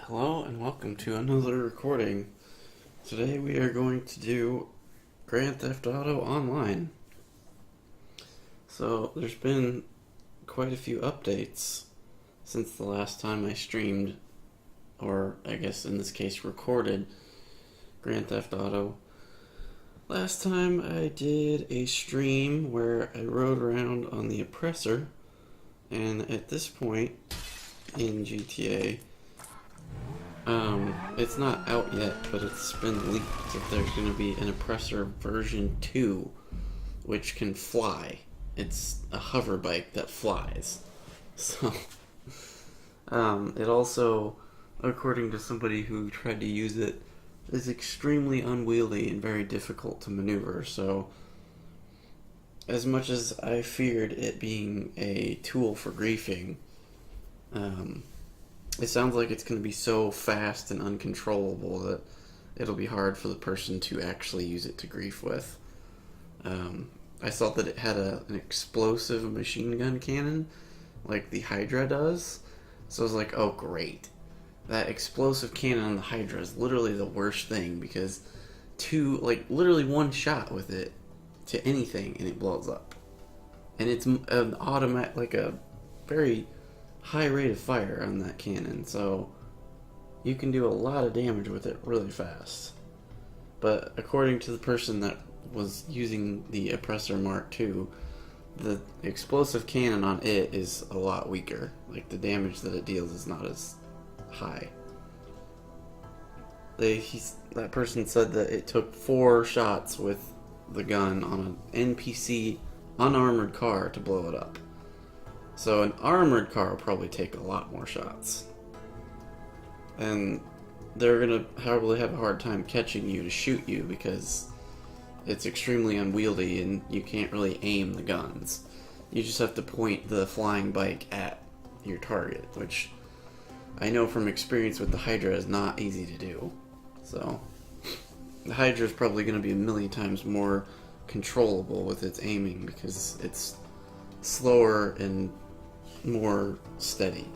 Hello and welcome to another recording. Today we are going to do Grand Theft Auto Online. So there's been quite a few updates since the last time I streamed, or I guess in this case recorded, Grand Theft Auto. Last time I did a stream where I rode around on the Oppressor, and at this point in GTA, it's not out yet, but it's been leaked that there's going to be an Oppressor version 2, which can fly. It's a hover bike that flies. So, it also, according to somebody who tried to use it, is extremely unwieldy and very difficult to maneuver. So, as much as I feared it being a tool for griefing, it sounds like it's going to be so fast and uncontrollable that it'll be hard for the person to actually use it to grief with. I saw that it had an explosive machine gun cannon, like the Hydra does. So I was like, oh great. That explosive cannon on the Hydra is literally the worst thing, because literally one shot with it to anything and it blows up. And it's an automatic, like a very high rate of fire on that cannon, so you can do a lot of damage with it really fast. But according to the person that was using the Oppressor Mark II, the explosive cannon on it is a lot weaker. Like, the damage that it deals is not as high. That person said that it took 4 shots with the gun on an NPC unarmored car to blow it up. So an armored car will probably take a lot more shots. And they're going to probably have a hard time catching you to shoot you because it's extremely unwieldy and you can't really aim the guns. You just have to point the flying bike at your target, which I know from experience with the Hydra is not easy to do. So the Hydra is probably going to be a million times more controllable with its aiming because it's slower and more steady.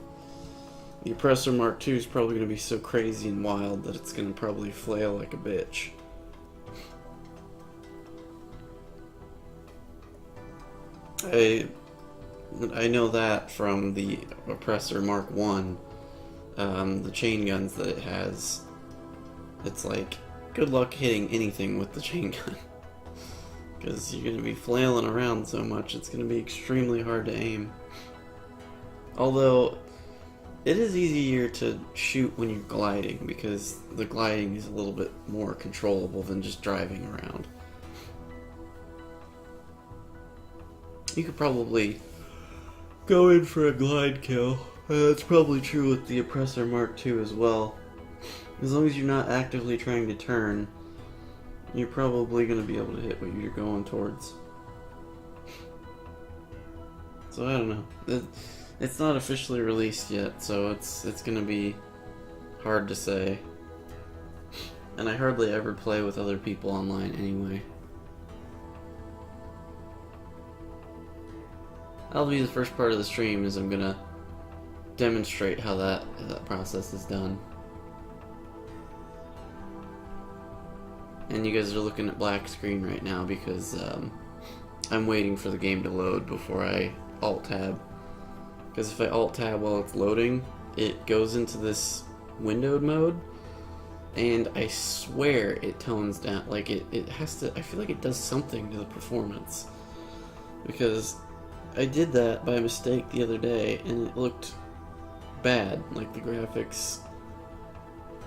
The Oppressor Mark II is probably going to be so crazy and wild that it's going to probably flail like a bitch. I know that from the Oppressor Mark I, the chain guns that it has. It's like, good luck hitting anything with the chain gun. Because you're going to be flailing around so much, it's going to be extremely hard to aim. Although, it is easier to shoot when you're gliding, because the gliding is a little bit more controllable than just driving around. You could probably go in for a glide kill. That's probably true with the Oppressor Mark II as well. As long as you're not actively trying to turn, you're probably going to be able to hit what you're going towards. So I don't know. It's not officially released yet, so it's going to be hard to say. And I hardly ever play with other people online anyway. That'll be the first part of the stream, is I'm going to demonstrate how that process is done. And you guys are looking at black screen right now because I'm waiting for the game to load before I alt-tab. Because if I alt-tab while it's loading, it goes into this windowed mode, and I swear it tones down. Like, it has to, I feel like it does something to the performance. Because I did that by mistake the other day, and it looked bad. Like, the graphics,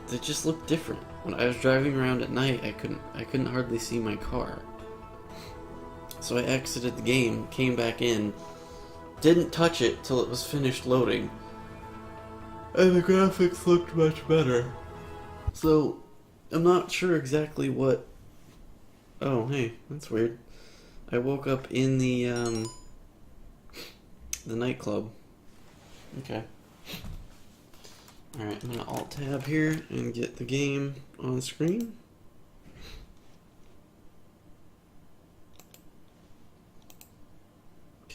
they just looked different. When I was driving around at night, I couldn't hardly see my car. So I exited the game, came back in, didn't touch it till it was finished loading, and the graphics looked much better. So I'm not sure exactly what... Oh, hey, that's weird. I woke up in the nightclub. Okay. Alright, I'm gonna alt-tab here and get the game on the screen.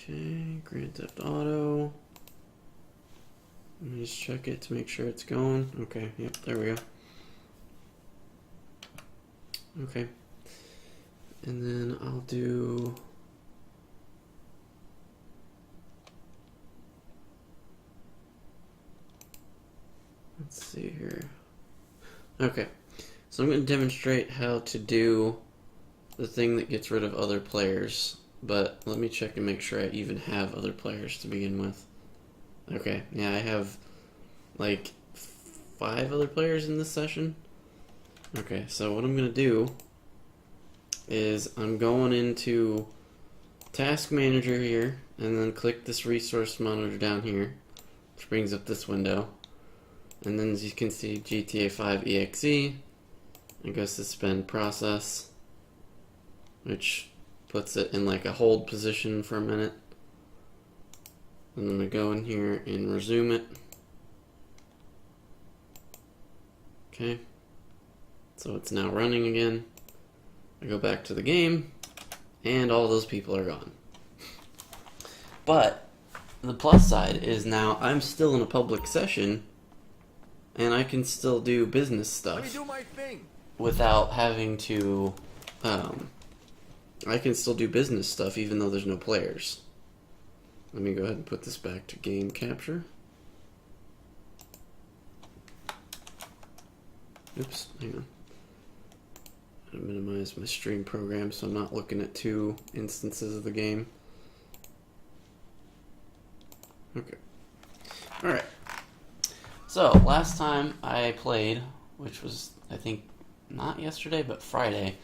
Okay, Grand Theft Auto. Let me just check it to make sure it's going. Okay, yep, there we go. Okay. And then I'll do... Let's see here. Okay, so I'm going to demonstrate how to do the thing that gets rid of other players, but let me check and make sure I even have other players to begin with. Okay, yeah, I have like 5 other players in this session. Okay, so what I'm going to do is I'm going into Task Manager here, and then click this Resource Monitor down here, which brings up this window. And then as you can see, GTA 5 EXE, I go suspend process, which puts it in like a hold position for a minute. And I'm going to go in here and resume it. Okay, so it's now running again. I go back to the game, and all those people are gone. But the plus side is now I'm still in a public session, and I can still do business stuff. Let me do my thing. Without having to, I can still do business stuff even though there's no players. Let me go ahead and put this back to game capture. Oops, hang on. I minimize my stream program so I'm not looking at 2 instances of the game. Okay. Alright. So, last time I played, which was, I think, not yesterday, but Friday,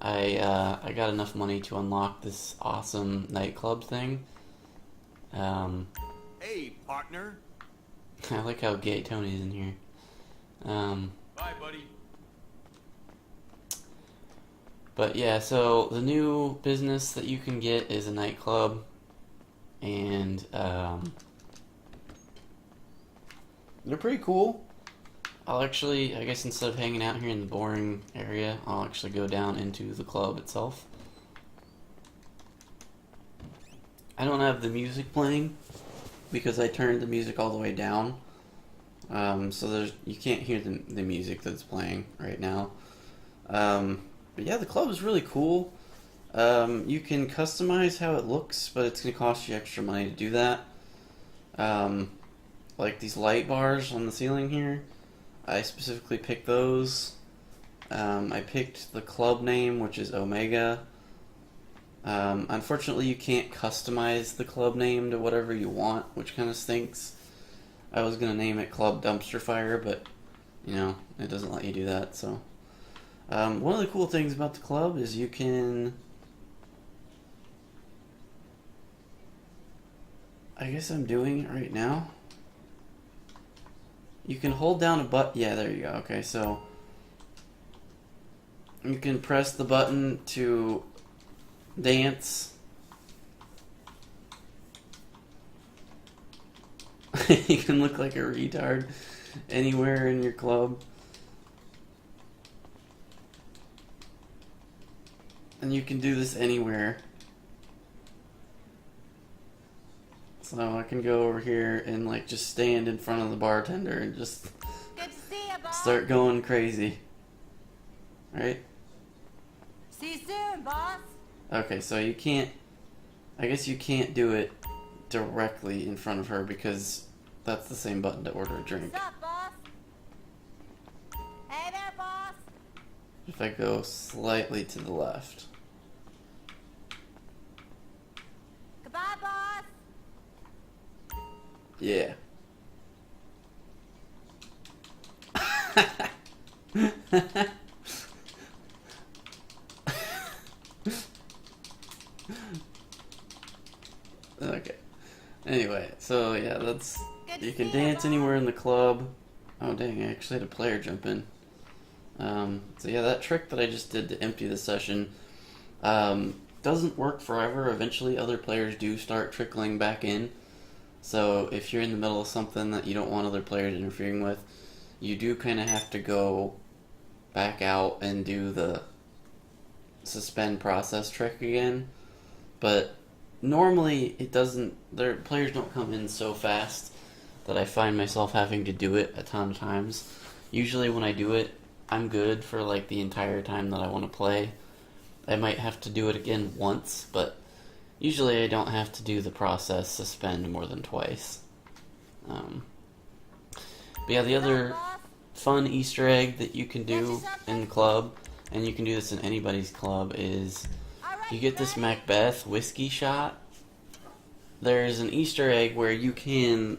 I got enough money to unlock this awesome nightclub thing. Hey, partner. I like how gay Tony's in here. Bye, buddy. But yeah, so the new business that you can get is a nightclub, and they're pretty cool. I'll actually, I guess instead of hanging out here in the boring area, I'll actually go down into the club itself. I don't have the music playing because I turned the music all the way down. So you can't hear the music that's playing right now. But yeah, the club is really cool. You can customize how it looks, but it's going to cost you extra money to do that. Like these light bars on the ceiling here, I specifically picked those. I picked the club name, which is Omega. Unfortunately, you can't customize the club name to whatever you want, which kind of stinks. I was going to name it Club Dumpster Fire, but, you know, it doesn't let you do that, so... one of the cool things about the club is you can... I guess I'm doing it right now. You can hold down a button. Yeah, there you go. Okay, so you can press the button to dance. You can look like a retard anywhere in your club. And you can do this anywhere. So I can go over here and like just stand in front of the bartender and just start going crazy. Right? See you soon, boss. Okay, so you can't... I guess you can't do it directly in front of her because that's the same button to order a drink. What's up, boss? Hey there, boss. If I go slightly to the left. Goodbye, boss. Yeah. Okay. Anyway, so yeah, that's... You can dance anywhere in the club. Oh dang, I actually had a player jump in. So yeah, that trick that I just did to empty the session doesn't work forever. Eventually other players do start trickling back in. So if you're in the middle of something that you don't want other players interfering with, you do kind of have to go back out and do the suspend process trick again. But normally it doesn't, their players don't come in so fast that I find myself having to do it a ton of times. Usually when I do it, I'm good for like the entire time that I want to play. I might have to do it again once, but usually I don't have to do the process suspend more than twice. But yeah, the other fun Easter egg that you can do in the club, and you can do this in anybody's club, is you get this Macbeth whiskey shot. There's an Easter egg where you can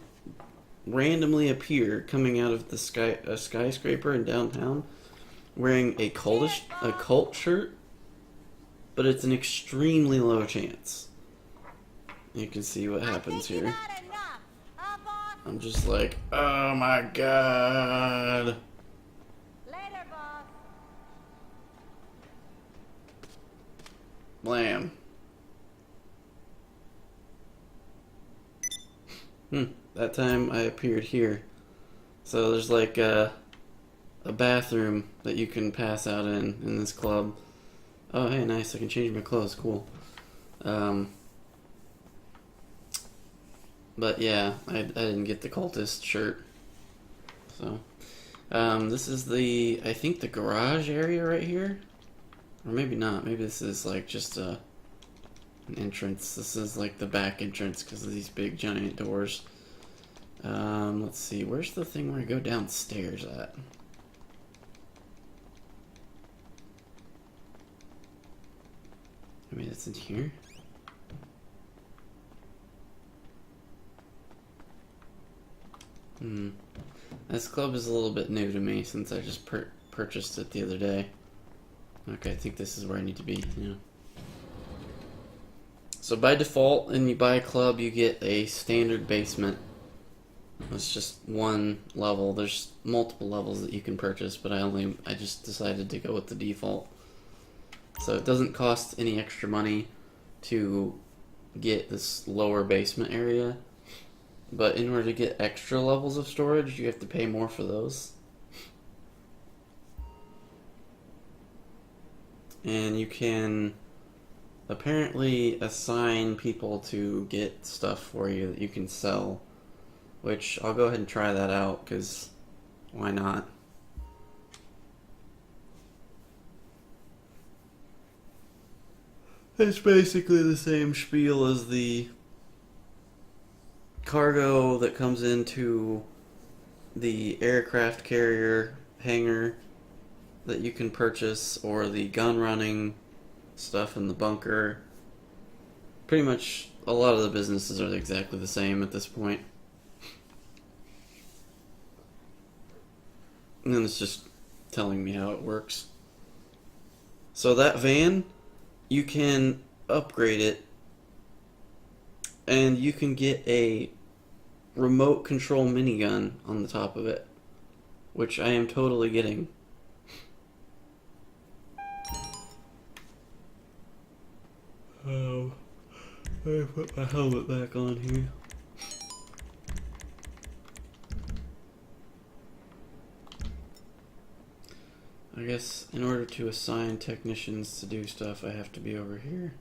randomly appear coming out of the a skyscraper in downtown wearing a cult shirt, but it's an extremely low chance. You can see what happens here. I'm just like, oh my god. Later, boss. Blam. That time I appeared here. So there's like a bathroom that you can pass out in this club. Oh, hey, nice. I can change my clothes. Cool. But yeah, I didn't get the cultist shirt. So, this is I think the garage area right here. Or maybe not. Maybe this is like just an entrance. This is like the back entrance because of these big giant doors. Let's see. Where's the thing where I go downstairs at? I mean, it's in here. This club is a little bit new to me since I just purchased it the other day. Okay, I think this is where I need to be. Yeah. So by default, when you buy a club, you get a standard basement. It's just one level. There's multiple levels that you can purchase, but I just decided to go with the default. So it doesn't cost any extra money to get this lower basement area. But in order to get extra levels of storage, you have to pay more for those. And you can apparently assign people to get stuff for you that you can sell. Which, I'll go ahead and try that out, because why not? It's basically the same spiel as the cargo that comes into the aircraft carrier hangar that you can purchase, or the gun running stuff in the bunker. Pretty much a lot of the businesses are exactly the same at this point. And then it's just telling me how it works. So that van, you can upgrade it, and you can get a remote control minigun on the top of it, which I am totally getting. Oh, let me put my helmet back on here. I guess in order to assign technicians to do stuff, I have to be over here.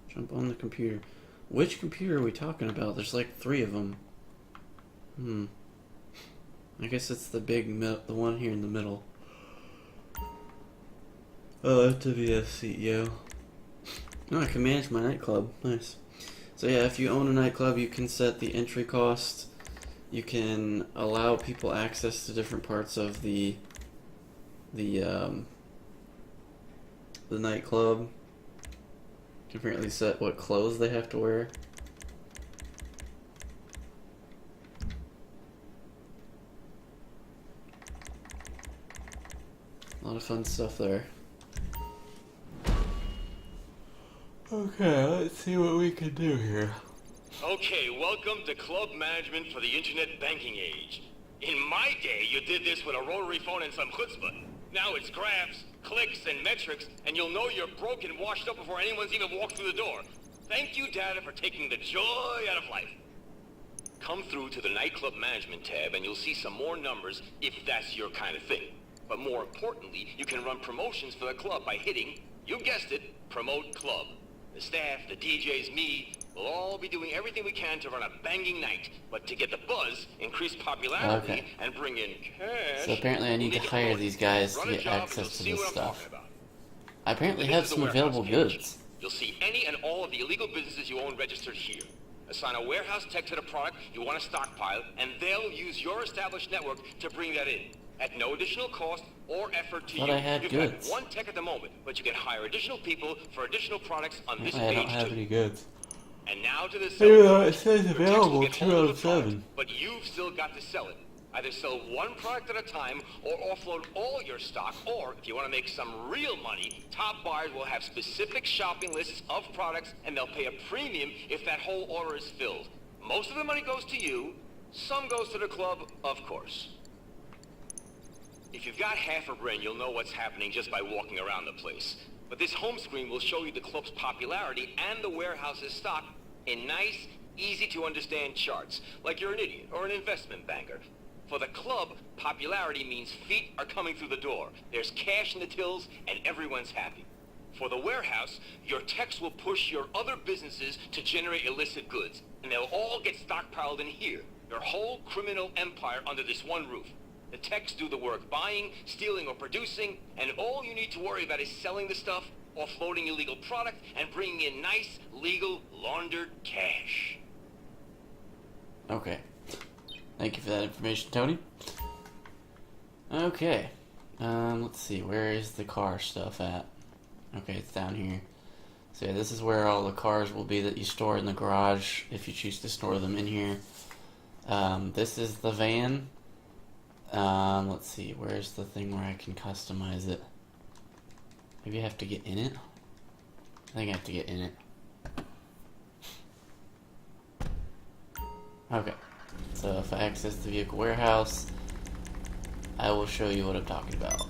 Jump on the computer. Which computer are we talking about? There's like 3 of them. I guess it's the the one here in the middle. Oh, FWS CEO. Oh, I can manage my nightclub. Nice. So yeah, if you own a nightclub, you can set the entry cost. You can allow people access to different parts of the nightclub. You can apparently set what clothes they have to wear. A lot of fun stuff there. Okay, let's see what we can do here. Okay, welcome to club management for the internet banking age. In my day, you did this with a rotary phone and some chutzpah. Now it's graphs, clicks, and metrics, and you'll know you're broke and washed up before anyone's even walked through the door. Thank you, data, for taking the joy out of life. Come through to the nightclub management tab and you'll see some more numbers if that's your kind of thing. But more importantly, you can run promotions for the club by hitting You guessed it, promote club. The staff, the DJs, me, we'll all be doing everything we can to run a banging night. But to get the buzz, increase popularity, and bring in cash... So apparently I need to hire these guys to get access to this stuff. I apparently have some available goods. You'll see any and all of the illegal businesses you own registered here. Assign a warehouse tech to the product you want to stockpile, and they'll use your established network to bring that in. At no additional cost or effort to you. I had You've goods. got one tech at the moment, but you can hire additional people for additional products on this I page don't have too. any goods. And now to the It says available 207. but you've still got to sell it. Either sell one product at a time, or offload all your stock, or if you want to make some real money, top buyers will have specific shopping lists of products, and they'll pay a premium if that whole order is filled. Most of the money goes to you, some goes to the club, of course. If you've got half a brain, you'll know what's happening just by walking around the place. But this home screen will show you the club's popularity and the warehouse's stock in nice, easy-to-understand charts, like you're an idiot or an investment banker. For the club, popularity means feet are coming through the door. There's cash in the tills, and everyone's happy. For the warehouse, your techs will push your other businesses to generate illicit goods, and they'll all get stockpiled in here. Your whole criminal empire under this one roof. The techs do the work buying, stealing, or producing, and all you need to worry about is selling the stuff, offloading illegal product, and bringing in nice, legal, laundered cash. Okay. Thank you for that information, Tony. Okay. Let's see. Where is the car stuff at? Okay, it's down here. So yeah, this is where all the cars will be that you store in the garage if you choose to store them in here. This is the van. Let's see. Where's the thing where I can customize it? Maybe I have to get in it? I think I have to get in it. Okay. So if I access the vehicle warehouse, I will show you what I'm talking about.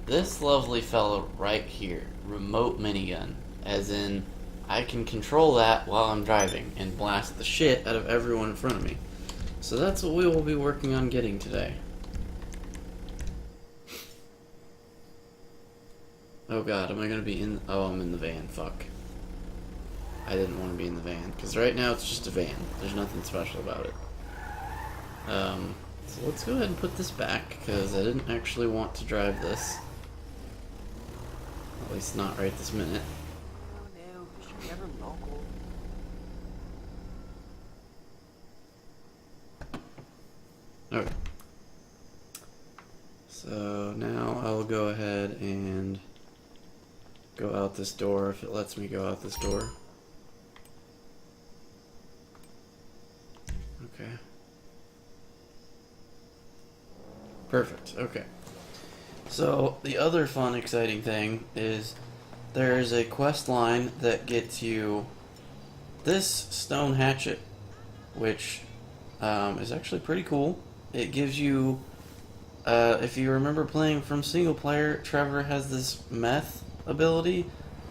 This lovely fellow right here, remote minigun, as in I can control that while I'm driving and blast the shit out of everyone in front of me. So that's what we will be working on getting today. Oh god, am I gonna be in... Oh, I'm in the van, fuck. I didn't want to be in the van, because right now it's just a van. There's nothing special about it. So let's go ahead and put this back, because I didn't actually want to drive this. At least not right this minute. Okay. So now I'll go ahead and go out this door if it lets me go out this door. Okay. Perfect. Okay. So the other fun, exciting thing is there is a quest line that gets you this stone hatchet, which is actually pretty cool. It gives you, if you remember playing from single player, Trevor has this meth ability.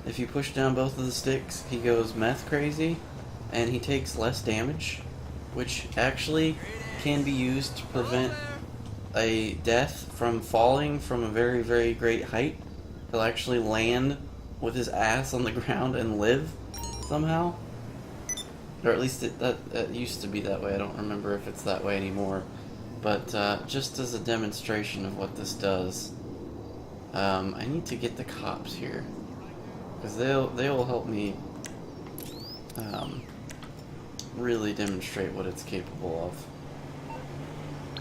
If you push down both of the sticks, he goes meth crazy, and he takes less damage, which actually can be used to prevent a death from falling from a very, very great height. He'll actually land with his ass on the ground and live somehow. Or at least it used to be that way. I don't remember if it's that way anymore. But just as a demonstration of what this does, I need to get the cops here, because they will help me really demonstrate what it's capable of.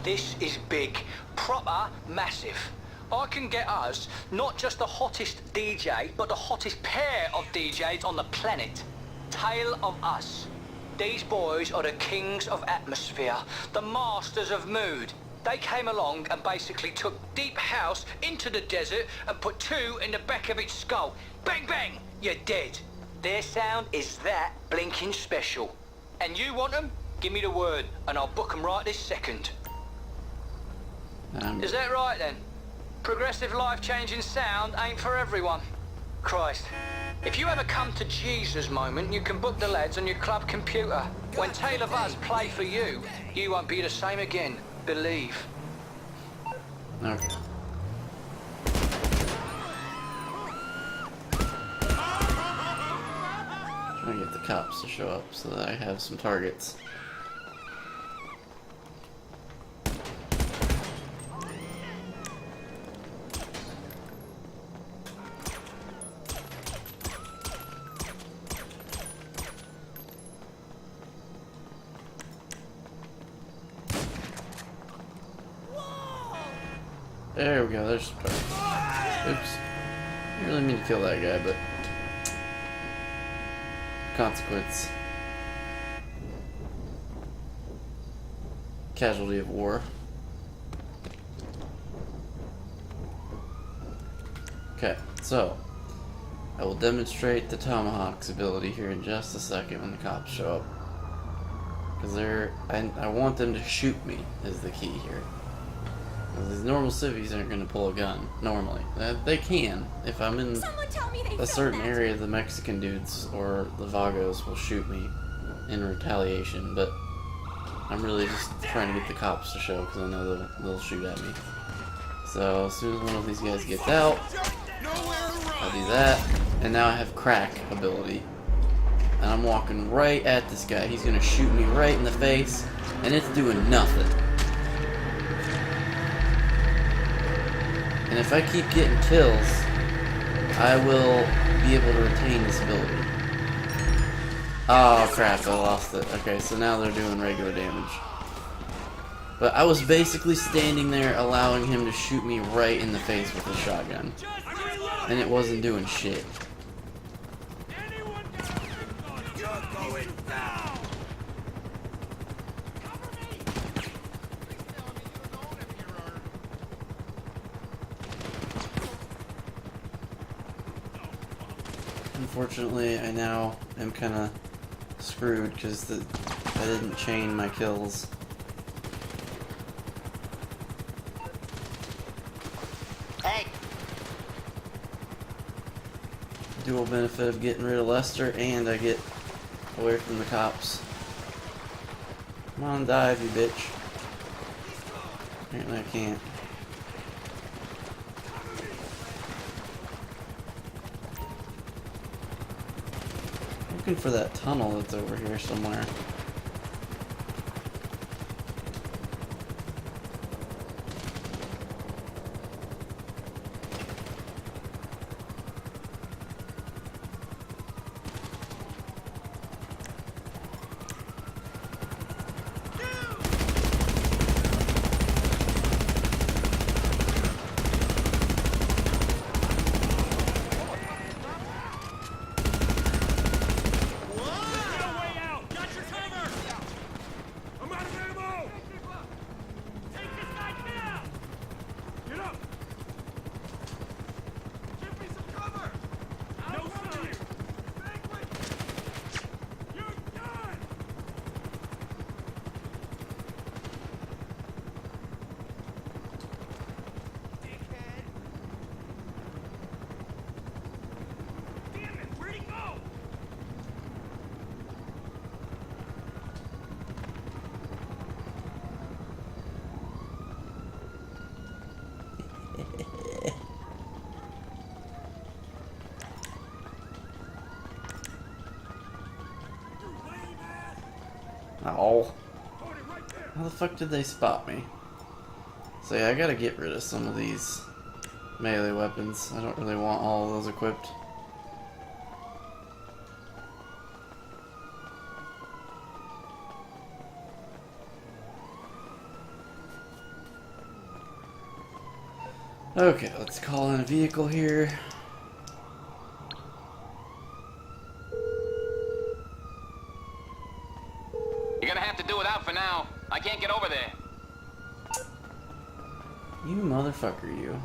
This is big, proper massive. I can get us not just the hottest DJ, but the hottest pair of DJs on the planet. Tale of Us. These boys are the kings of atmosphere, the masters of mood. They came along and basically took deep house into the desert and put two in the back of its skull. Bang bang, you're dead. Their sound is that blinking special. And you want them? Give me the word and I'll book them right this second. Is that right then? Progressive life-changing sound ain't for everyone. Christ. If you ever come to Jesus moment, you can book the lads on your club computer. When Tale of Us play for you, you won't be the same again. Believe. Okay. cops to show up so that I have some targets. There we go, there's some targets. Oops. I didn't really mean to kill that guy, but consequence. Casualty of war. Okay, so I will demonstrate the tomahawks ability here in just a second when the cops show up. Because I want them to shoot me is the key here. These normal civvies aren't going to pull a gun, normally. They can. If I'm in a certain area, the Mexican dudes or the Vagos will shoot me in retaliation, but I'm really just trying to get the cops to show because I know they'll shoot at me. So as soon as one of these guys gets out, I'll do that, and now I have crack ability. And I'm walking right at this guy. He's going to shoot me right in the face, and it's doing nothing. And if I keep getting kills, I will be able to retain this ability. Oh crap, I lost it. Okay, so now they're doing regular damage. But I was basically standing there allowing him to shoot me right in the face with a shotgun. And it wasn't doing shit. Unfortunately, I now am kind of screwed because I didn't chain my kills. Hey. Dual benefit of getting rid of Lester, and I get away from the cops. Come on, dive, you bitch. Apparently I can't. Looking for that tunnel that's over here somewhere. Oh. How the fuck did they spot me? So yeah, I gotta get rid of some of these melee weapons. I don't really want all of those equipped. Okay, let's call in a vehicle here. You're gonna have to do it out for now. I can't get over there. You motherfucker, you.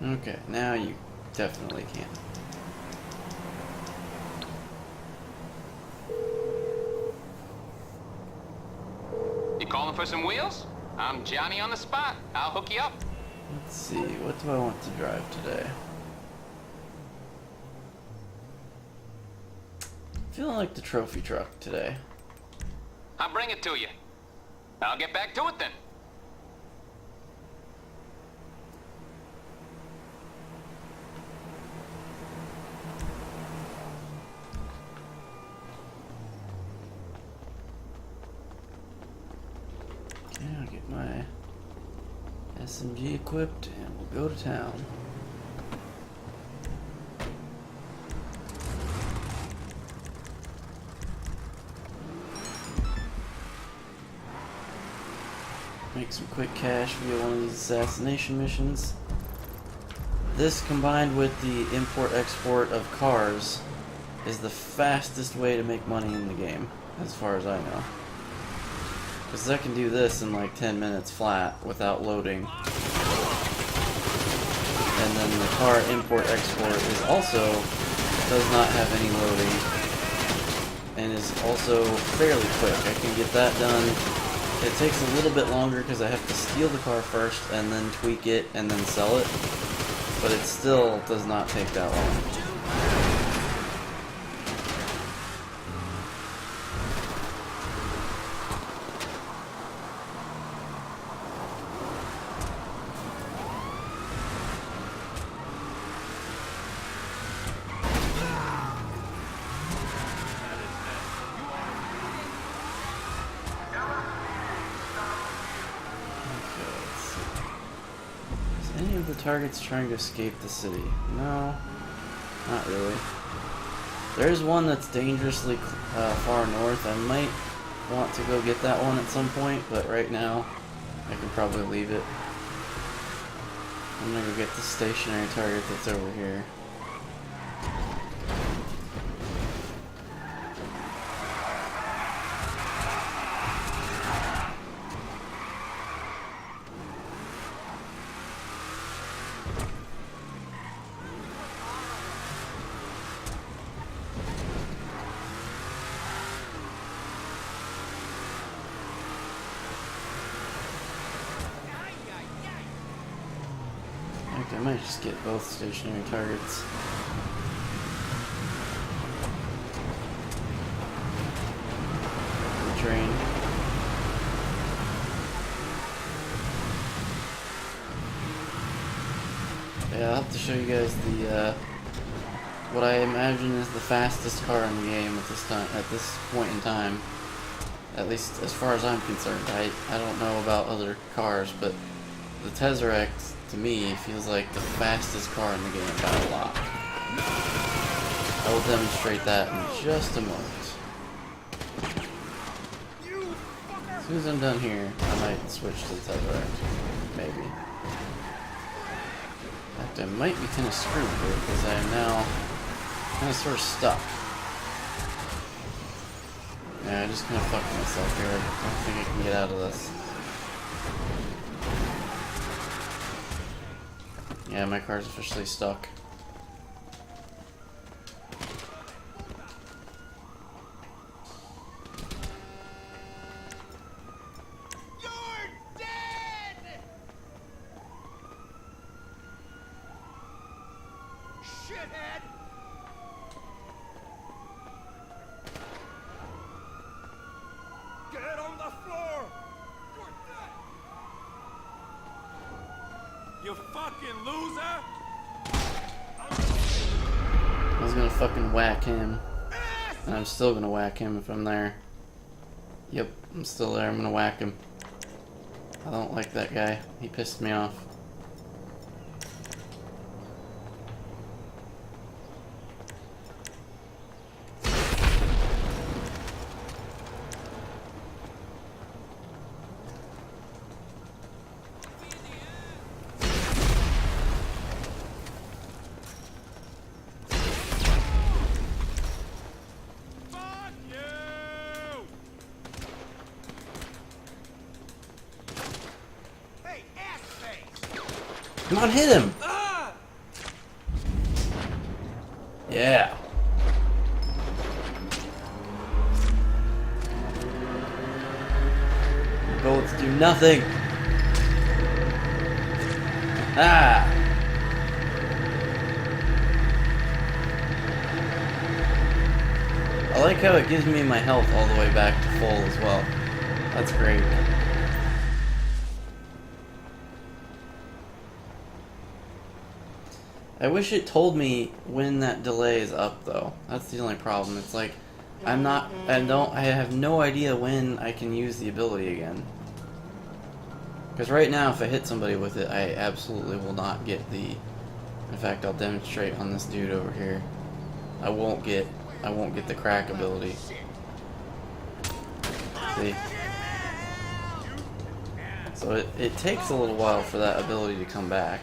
Okay, now you definitely can. You calling for some wheels? I'm Johnny on the spot. I'll hook you up. Let's see, what do I want to drive today? Feeling like the trophy truck today. I'll bring it to you. I'll get back to it then. Okay, I'll get my SMG equipped and we'll go to town. Make some quick cash via one of these assassination missions. This, combined with the import-export of cars, is the fastest way to make money in the game, as far as I know. Because I can do this in like 10 minutes flat without loading. And then the car import-export is also, does not have any loading, and is also fairly quick. I can get that done. It takes a little bit longer because I have to steal the car first and then tweak it and then sell it, but it still does not take that long. Any of the targets trying to escape the city? No, not really. There's one that's dangerously far north. I might want to go get that one at some point, but right now I can probably leave it. I'm gonna go get the stationary target that's over here. I might just get both stationary targets. The train. Yeah, I'll have to show you guys the what I imagine is the fastest car in the game at this point in time. At least as far as I'm concerned. I don't know about other cars, but the Tesseract to me feels like the fastest car in the game by a lot. I will demonstrate that in just a moment. As soon as I'm done here, I might switch to the Tesseract. Maybe. In fact, I might be kind of screwed here because I am now kind of sort of stuck. Yeah, I just kind of fucked myself here. I don't think I can get out of this. Yeah, my car's officially stuck. You're dead! Shithead! Get on the floor! You're dead! You fucking loser! I was gonna fucking whack him. And I'm still gonna whack him if I'm there. Yep, I'm still there. I'm gonna whack him. I don't like that guy. He pissed me off. Come on, hit him! Yeah. Bullets do nothing. Ah! I like how it gives me my health all the way back to full as well. That's great. I wish it told me when that delay is up though. That's the only problem. It's like I have no idea when I can use the ability again. Because right now if I hit somebody with it, I absolutely will not get the... In fact, I'll demonstrate on this dude over here. I won't get the crack ability. See? So it takes a little while for that ability to come back.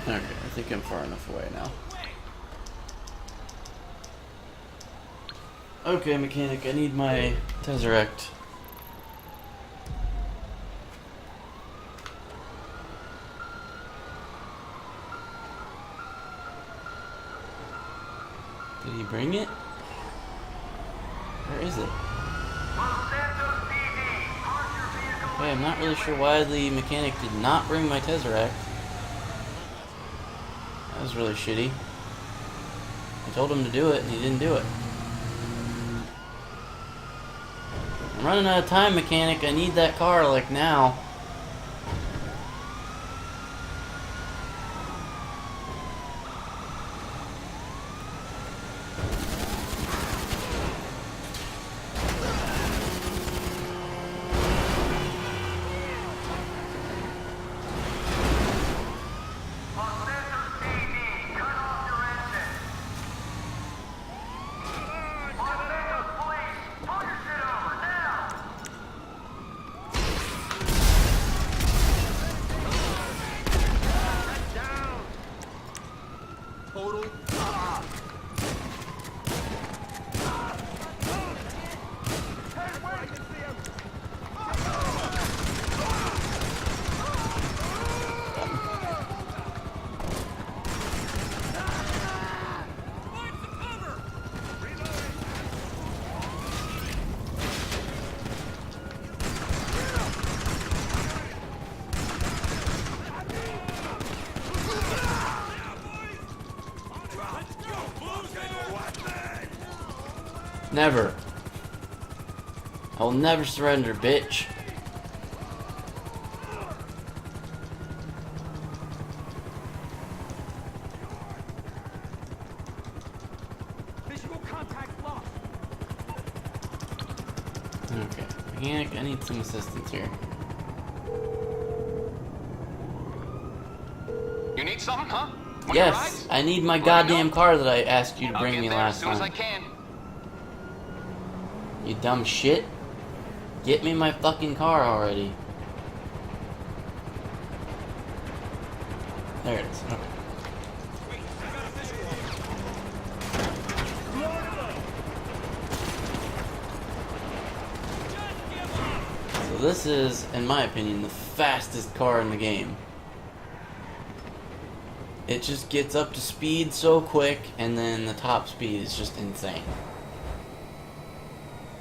Okay, I think I'm far enough away now. Okay, mechanic, I need my Tesseract. Did he bring it? Where is it? Okay, I'm not really sure why the mechanic did not bring my Tesseract. That was really shitty. I told him to do it and he didn't do it. I'm running out of time, mechanic. I need that car, like, now. Never. I will never surrender, bitch. Visual contact lost. Okay, mechanic, I need some assistance here. You need something, huh? Want Yes, I need my Let me goddamn know. car that I asked you to I'll bring get me there last as soon as I time. can. You dumb shit. Get me my fucking car already. There it is. Okay. So this is, in my opinion, the fastest car in the game. It just gets up to speed so quick, and then the top speed is just insane.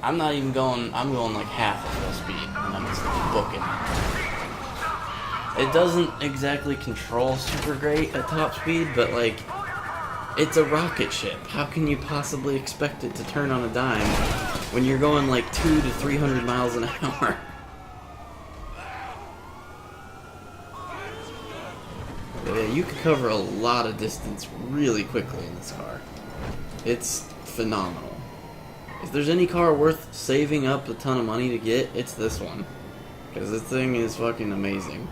I'm not even going, I'm going like half of full speed, and I'm just booking it. It doesn't exactly control super great at top speed, but like, it's a rocket ship. How can you possibly expect it to turn on a dime when you're going like 200 to 300 miles an hour? But yeah, you can cover a lot of distance really quickly in this car. It's phenomenal. If there's any car worth saving up a ton of money to get, it's this one. Because this thing is fucking amazing.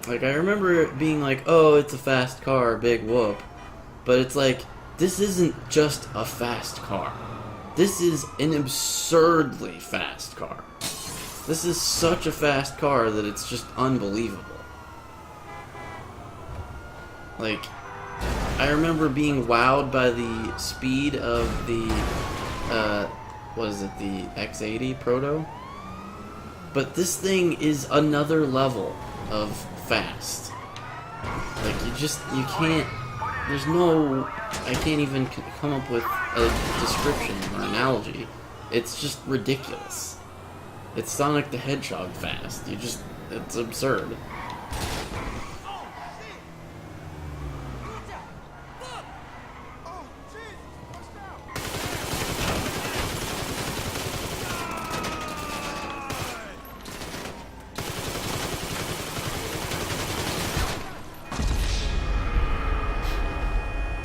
Like, I remember it being like, oh, it's a fast car, big whoop. But it's like, this isn't just a fast car. This is an absurdly fast car. This is such a fast car that it's just unbelievable. Like, I remember being wowed by the speed of the, what is it, the X80 Proto? But this thing is another level of fast. Like, you can't, there's no I can't even come up with a description or analogy. It's just ridiculous. It's Sonic the Hedgehog fast. It's absurd.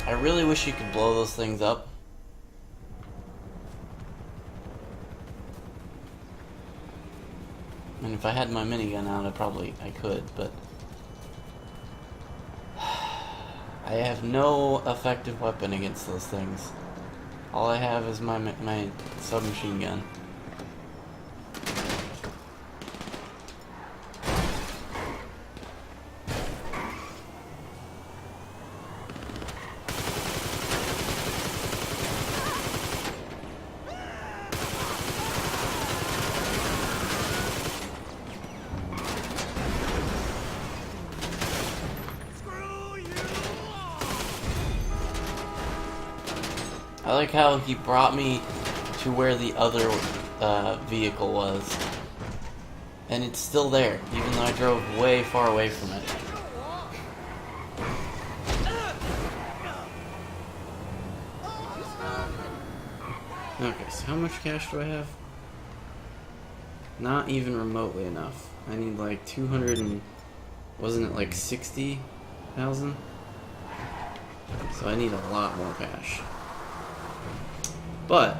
I really wish you could blow those things up. And if I had my minigun out, I could, but I have no effective weapon against those things. All I have is my submachine gun. I like how he brought me to where the other vehicle was. And it's still there, even though I drove way far away from it. Okay, so how much cash do I have? Not even remotely enough. I need like 200 and... wasn't it like 60,000? So I need a lot more cash. But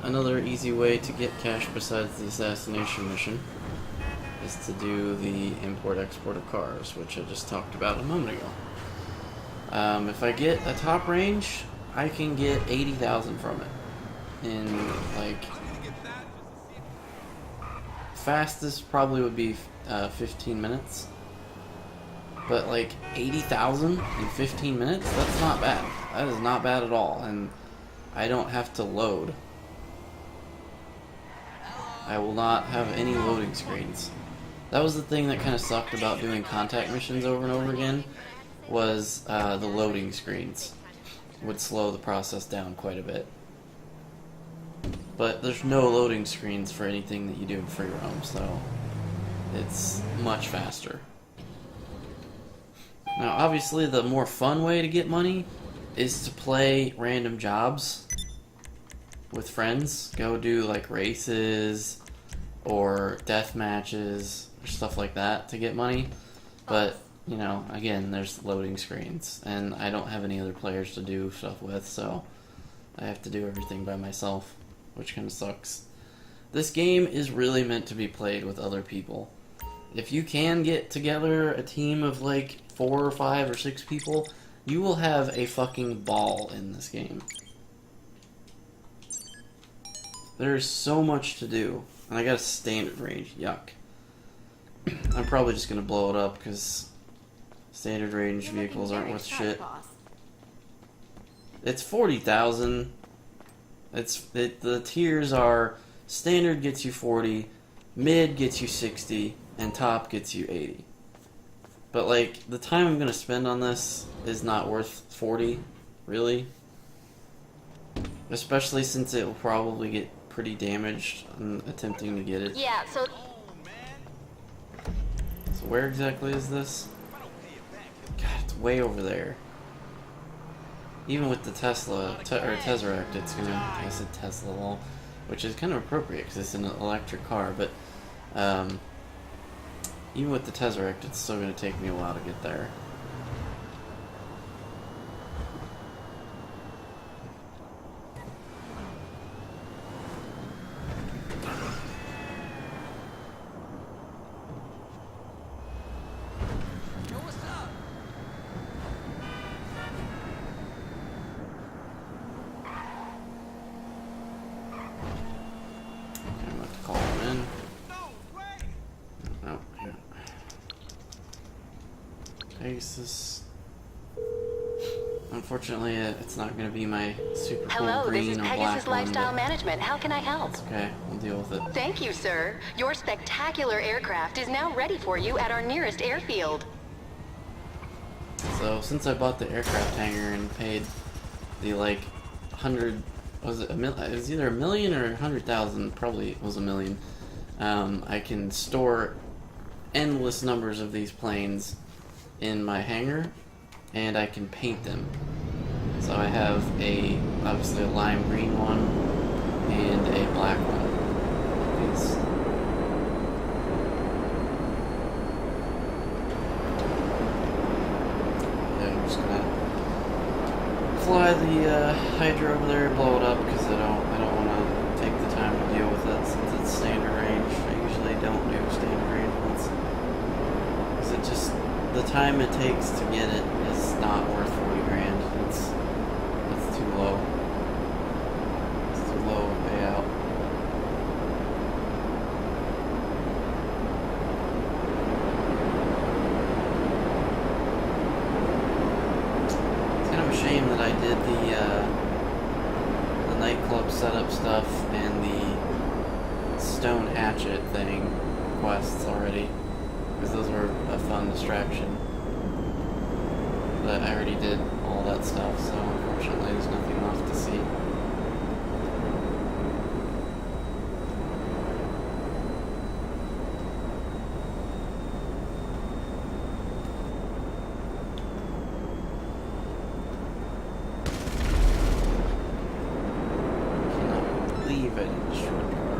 another easy way to get cash besides the assassination mission is to do the import-export of cars, which I just talked about a moment ago. If I get a top range, I can get 80,000 from it. In like fastest probably would be 15 minutes. But like 80,000 in 15 minutes? That's not bad. That is not bad at all. And I don't have to load. I will not have any loading screens. That was the thing that kind of sucked about doing contact missions over and over again, was the loading screens would slow the process down quite a bit. But there's no loading screens for anything that you do in free roam, so it's much faster. Now obviously the more fun way to get money is to play random jobs with friends. Go do like races or death matches or stuff like that to get money. But, you know, again, there's loading screens and I don't have any other players to do stuff with, so I have to do everything by myself, which kind of sucks. This game is really meant to be played with other people. If you can get together a team of like 4 or 5 or 6 people, you will have a fucking ball in this game. There's so much to do. And I got a standard range. Yuck. I'm probably just gonna blow it up because standard range vehicles aren't worth shit. It's 40,000. The tiers are standard gets you 40, mid gets you 60, and top gets you 80. But like the time I'm gonna spend on this is not worth 40, really. Especially since it will probably get pretty damaged in attempting to get it. Yeah, so where exactly is this? God, it's way over there. Even with the Tesla, or Tesseract, it's gonna, I said Tesla, lol, which is kind of appropriate because it's an electric car, but even with the Tesseract, it's still gonna take me a while to get there. Pegasus. Unfortunately, it's not going to be my super cool Hello, green this is or Pegasus black Lifestyle one. Management. How can I help? It's okay, we'll deal with it. Thank you, sir. Your spectacular aircraft is now ready for you at our nearest airfield. So, since I bought the aircraft hangar and paid the like 100, was it it was either 1,000,000 or 100,000, probably it was 1,000,000. I can store endless numbers of these planes in my hangar, and I can paint them. So I have obviously a lime green one and a black one. These. Yeah, I'm just gonna fly the Hydra over there, blow it up, because I don't want to take the time to deal with it since it's standard range. I usually don't do standard range ones, because it just, the time it takes to get it is not worth 40 grand. That's too low. It's too low of a payout. It's kind of a shame that I did the nightclub setup stuff and the stone hatchet thing quests already, because those were a fun distraction. But I already did all that stuff, so unfortunately there's nothing left to see. I cannot believe I didn't destroy the car.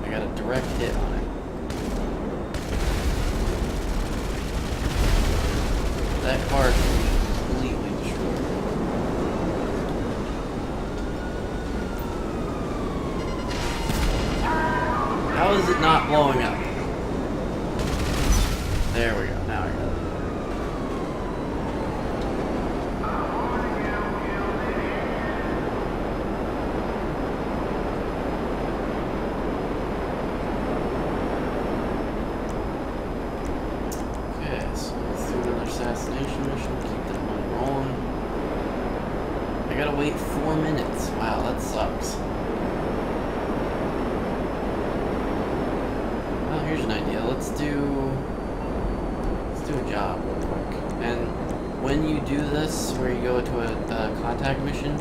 I got a direct hit on it. That car can be completely destroyed. How is it not blowing up? There we go. Now I got it. Okay, so let's do another assassination mission. Keep that one rolling. I gotta wait 4 minutes. Wow, that sucks. Well, here's an idea. Let's do a job real quick. And when you do this, where you go to a contact mission,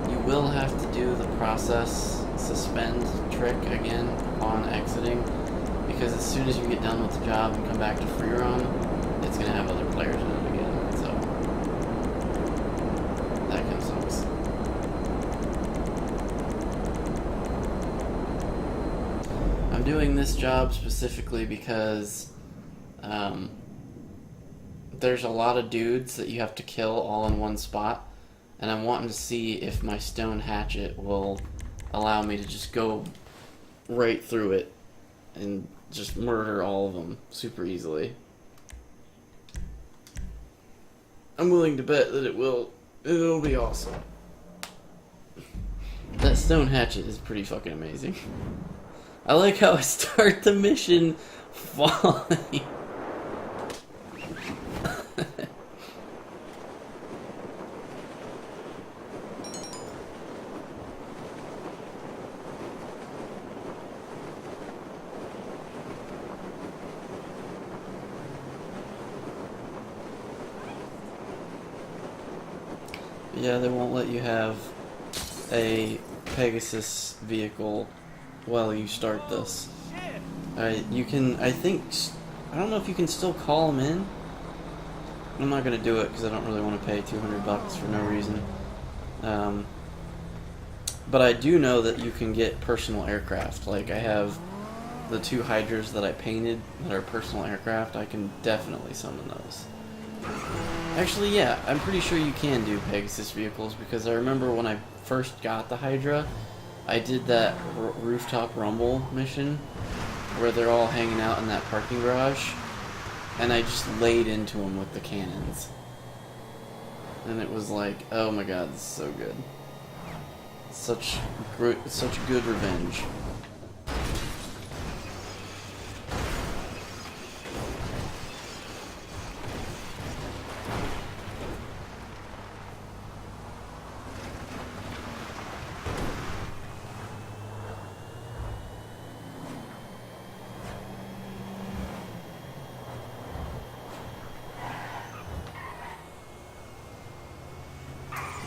you will have to do the process suspend trick again upon exiting, because as soon as you get done with the job and come back to free roam, it's gonna have other players in it again. So that kind of sucks. I'm doing this job specifically because there's a lot of dudes that you have to kill all in one spot, and I'm wanting to see if my stone hatchet will allow me to just go right through it and just murder all of them super easily. I'm willing to bet that it'll be awesome. That stone hatchet is pretty fucking amazing. I like how I start the mission falling. Yeah, they won't let you have a Pegasus vehicle while you start this. You can, I don't know if you can still call them in. I'm not going to do it because I don't really want to pay $200 for no reason. But I do know that you can get personal aircraft. Like, I have the 2 Hydras that I painted that are personal aircraft. I can definitely summon those. Actually, yeah, I'm pretty sure you can do Pegasus vehicles, because I remember when I first got the Hydra, I did that rooftop rumble mission where they're all hanging out in that parking garage, and I just laid into them with the cannons. And it was like, oh my god, this is so good. Such good revenge.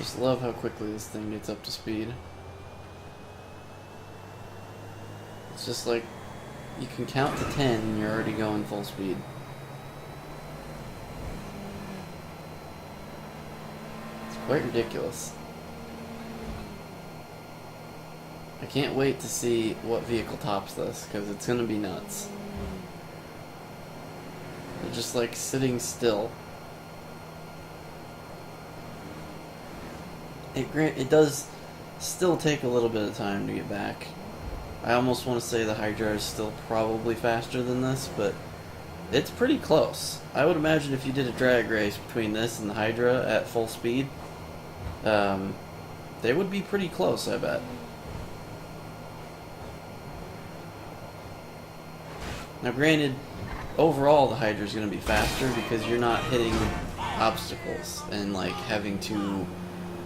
Just love how quickly this thing gets up to speed. It's just like you can count to 10 and you're already going full speed. It's quite ridiculous. I can't wait to see what vehicle tops this, because it's gonna be nuts. They're just like sitting still. It does still take a little bit of time to get back. I almost want to say the Hydra is still probably faster than this, but it's pretty close. I would imagine if you did a drag race between this and the Hydra at full speed, they would be pretty close, I bet. Now granted, overall the Hydra is going to be faster because you're not hitting obstacles and like having to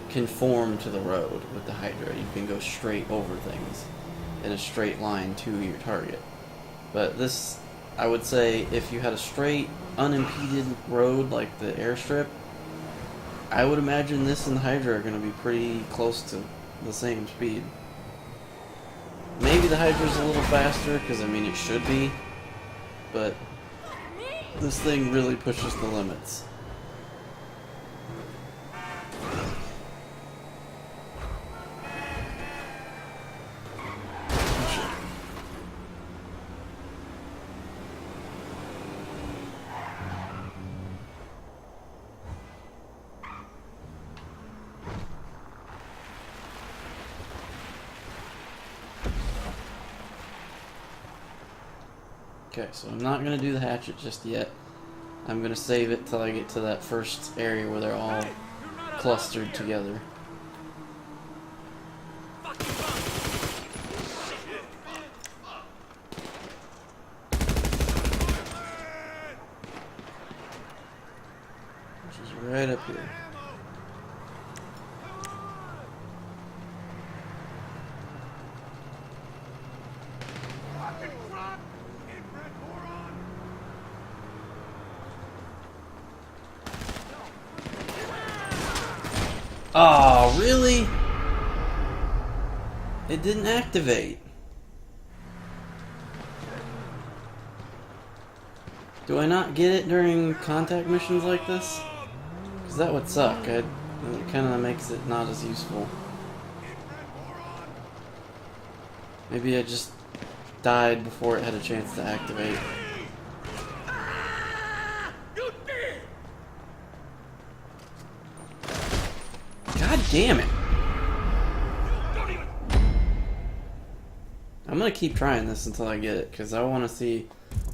conform to the road with the Hydra. You can go straight over things in a straight line to your target. But this, I would say, if you had a straight, unimpeded road like the airstrip, I would imagine this and the Hydra are going to be pretty close to the same speed. Maybe the Hydra's a little faster, because I mean it should be, but this thing really pushes the limits. Okay, so I'm not going to do the hatchet just yet. I'm going to save it till I get to that first area where they're all clustered together. Which is right up here. Oh, really? It didn't activate. Do I not get it during contact missions like this? Because that would suck. It kind of makes it not as useful. Maybe I just died before it had a chance to activate. God damn it. I'm gonna keep trying this until I get it, because I want to see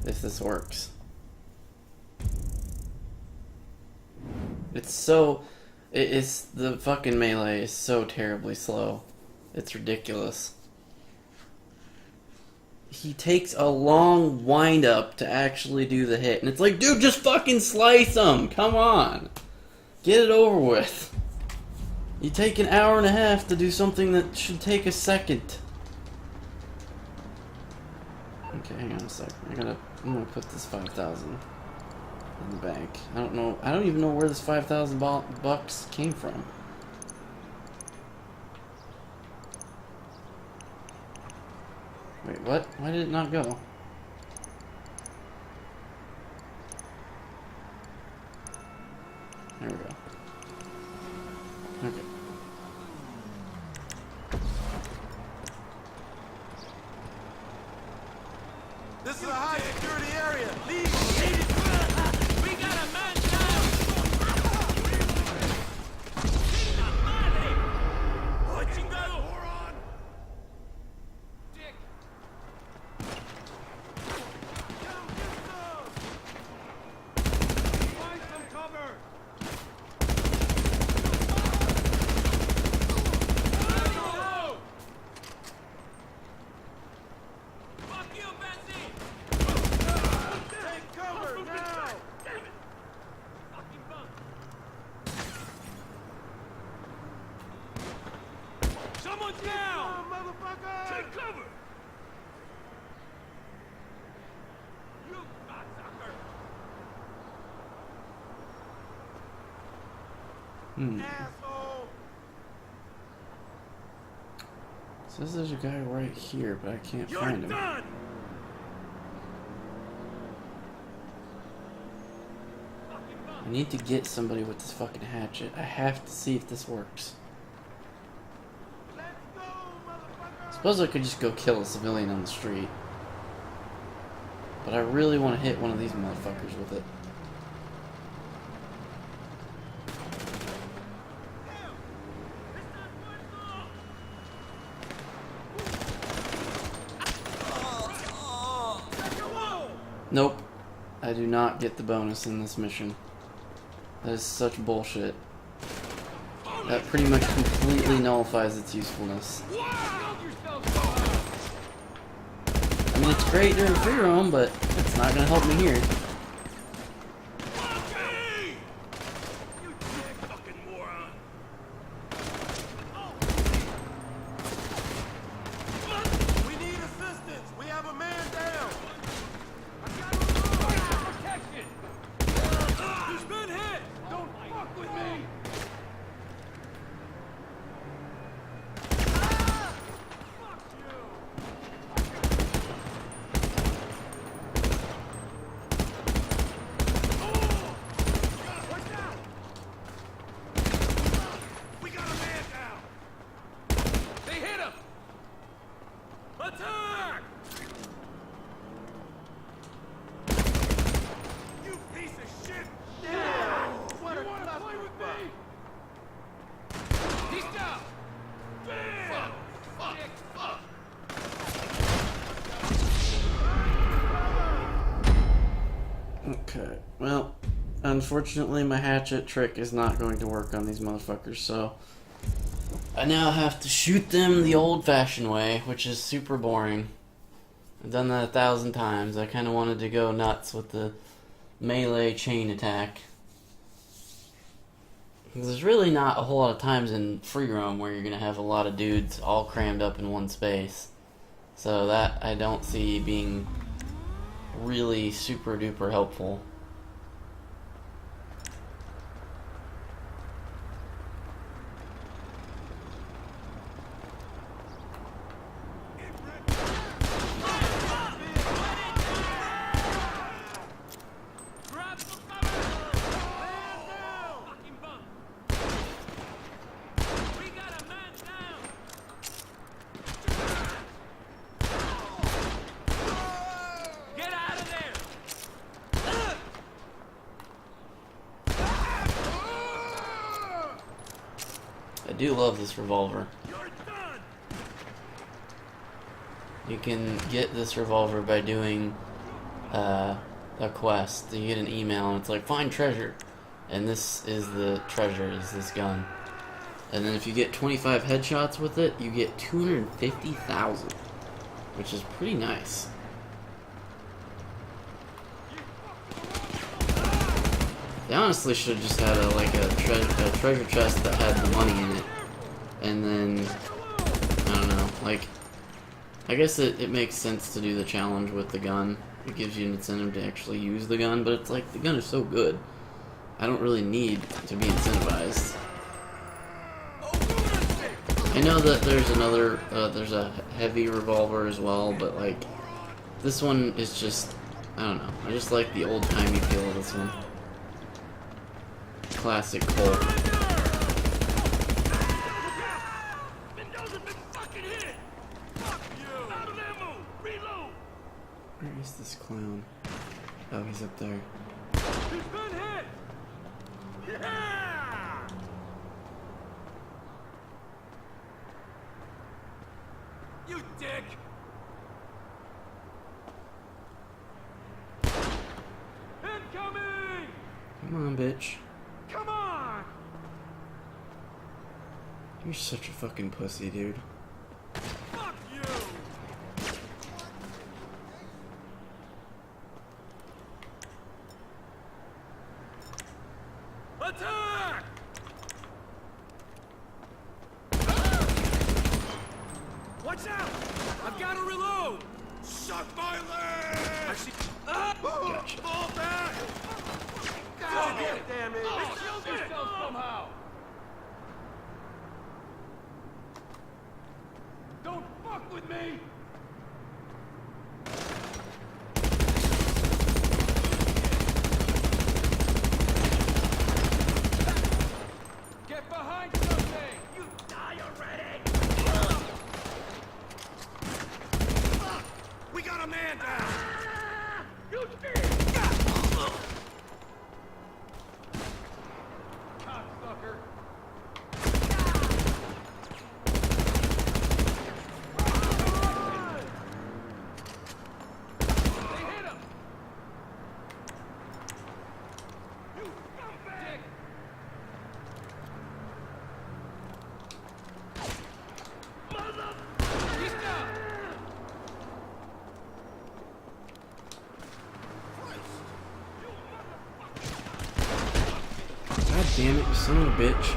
if this works. It's the fucking melee is so terribly slow. It's ridiculous. He takes a long wind up to actually do the hit, and it's like, dude, just fucking slice him! Come on! Get it over with. You take an hour and a half to do something that should take a second. Okay, hang on a sec. I'm gonna put this 5,000 in the bank. I don't even know where this 5,000 bucks came from. Wait, what? Why did it not go? There we go. Okay. This is a high security area. Leave. We got a man down. Dick. Find some cover. Fuck you, Betsy. Take cover now. Damn it. Fucking bunk. Someone's down, motherfucker. Take cover. You cocksucker. Hmm. Asshole. Says there's a guy right here, but I can't find him. Done. I need to get somebody with this fucking hatchet. I have to see if this works. Let's go, motherfucker. Suppose I could just go kill a civilian on the street. But I really want to hit one of these motherfuckers with it. Nope. I do not get the bonus in this mission. That is such bullshit. That pretty much completely nullifies its usefulness. I mean, it's great during free roam, but it's not gonna help me here. You dick fucking moron. We need assistance. We have a man down. I got protection. He's been hit. Don't fuck with me. Fuck you. Watch out. We got a man down. They hit him. Attack! You piece of shit! Yeah! You wanna play with me? He's down! Fuck! Fuck! Fuck! Okay, well, unfortunately my hatchet trick is not going to work on these motherfuckers, so I now have to shoot them the old-fashioned way, which is super boring. I've done that 1,000 times. I kind of wanted to go nuts with the melee chain attack. Because there's really not a whole lot of times in free roam where you're going to have a lot of dudes all crammed up in one space. So that I don't see being really super duper helpful. Grab some cover! Man down! Fucking bum! We got a man down! Get out of there! I do love this revolver. You're done! You can get this revolver by doing a quest. You get an email and it's like, find treasure. And this is the treasure, is this gun. And then if you get 25 headshots with it, you get 250,000. Which is pretty nice. They honestly should have just had a treasure chest that had the money in it. And then, I don't know, like, I guess it makes sense to do the challenge with the gun. It gives you an incentive to actually use the gun, but it's like, the gun is so good. I don't really need to be incentivized. I know that there's another, there's a heavy revolver as well, but like, this one is just, I don't know. I just like the old-timey feel of this one. Classic Colt. Where is this clown? Oh, he's up there. He's been hit! Yeah! You dick! Incoming! Come on, bitch. Come on! You're such a fucking pussy, dude. Fuck you! Attack! Watch out! I've got to reload! Suck my leg! I see. Gotcha. Fall back! God damn it! Shield yourself somehow! Don't with me! Get behind something! You die already! We got a man down! You cocksucker! They hit him! You scumbag! He's down! God damn it, you son of a bitch.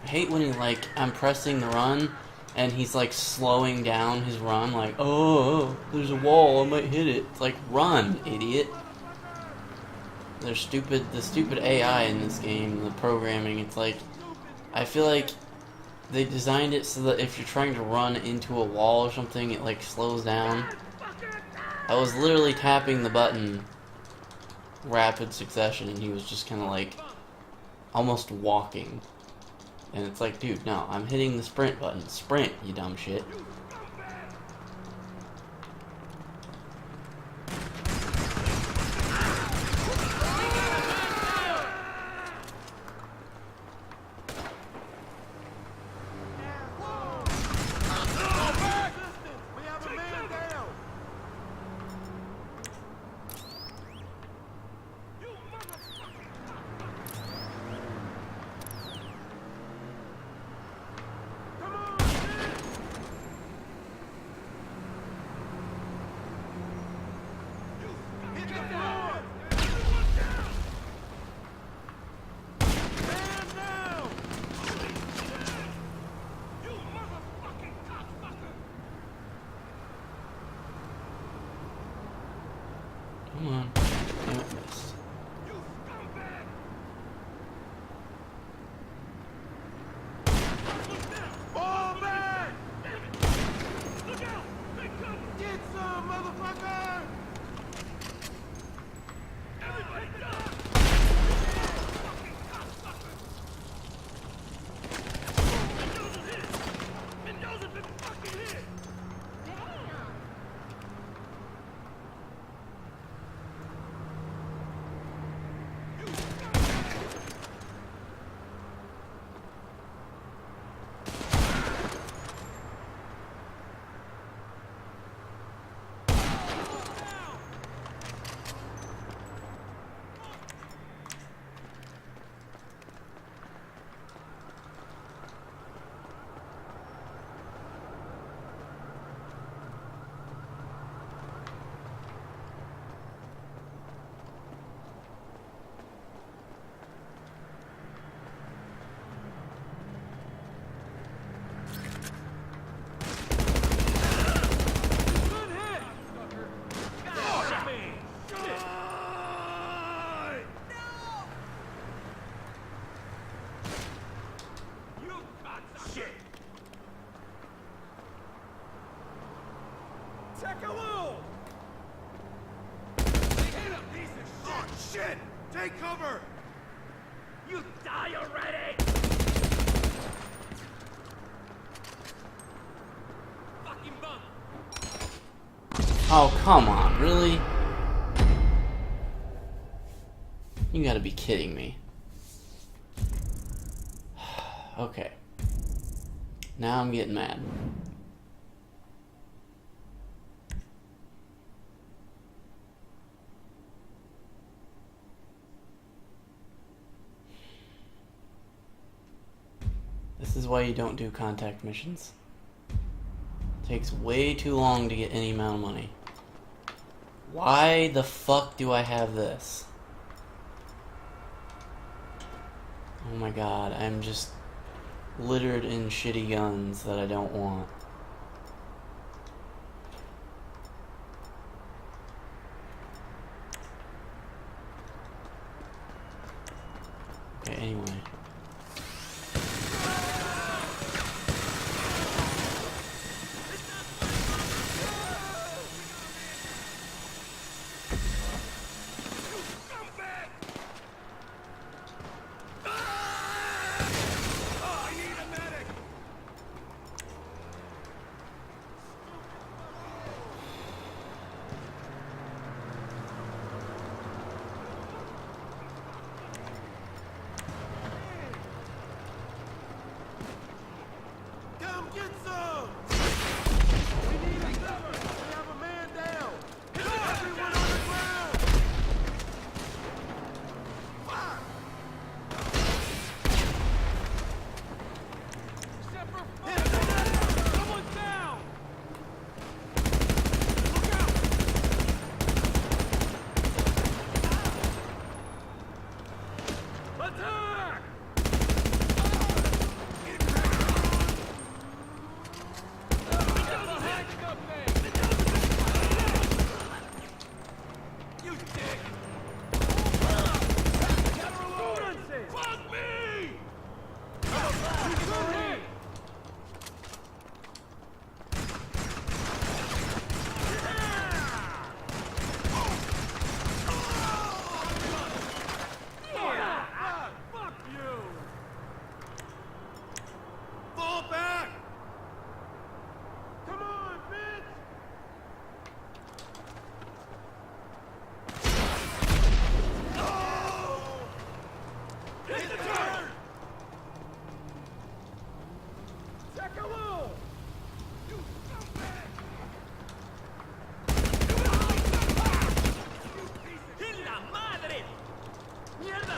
I hate when he, like, I'm pressing the run and he's like slowing down his run, like, oh, there's a wall, I might hit it. It's like, run, idiot. The stupid AI in this game, the programming, it's like, I feel like they designed it so that if you're trying to run into a wall or something, it like slows down. I was literally tapping the button rapid succession and he was just kind of like almost walking. And it's like, dude, no, I'm hitting the sprint button. Sprint, you dumb shit. We have a man down! Come on! Hit the floor! Man down! You motherfucking cocksucker! Come on. Damn it, missed. You scumbag! Ball man! Look out! Get some, motherfucker! Everybody die! Fucking cocksucker! Mendoza's hit! Mendoza's been fucking hit! You scumbag! Good hit! Sucker! Fuck me! Shit! You cocksucker! Shit! Takaloo! They hit him! Piece of shit! Oh, shit! Take cover! You die already! Fucking bum! Oh, come on, really? You gotta be kidding me. Okay. Now I'm getting mad. This is why you don't do contact missions. It takes way too long to get any amount of money. Why the fuck do I have this? Oh my god, I'm just littered in shitty guns that I don't want. Okay, anyway. Come get some! We need a cover! We have a man down! Everyone on the ground! Fire! Someone's down! Look out! Attack! You dick! Fuck me! Fuck you! Fall back! Come on, bitch! Oh! Hit the turn! Sácalo! You scumbag! ¡En la madre! ¡Mierda!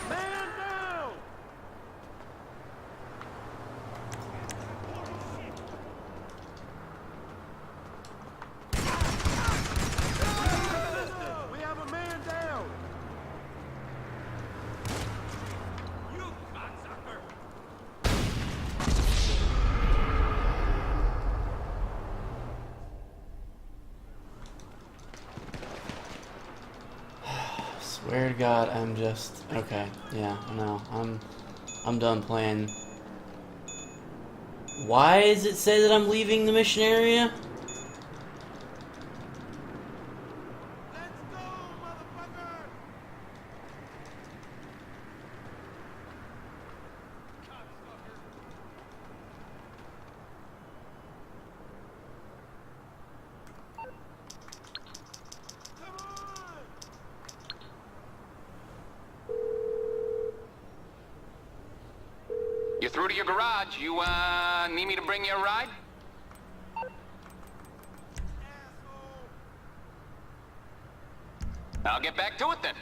Man down! We have a man down! You cocksucker! Swear to God, I'm just okay. Yeah, no, I'm done playing. Why does it say that I'm leaving the mission area? Let's go, motherfucker! Come on! You're through to your garage. You, need me to bring you a ride? Asshole! I'll get back to it then.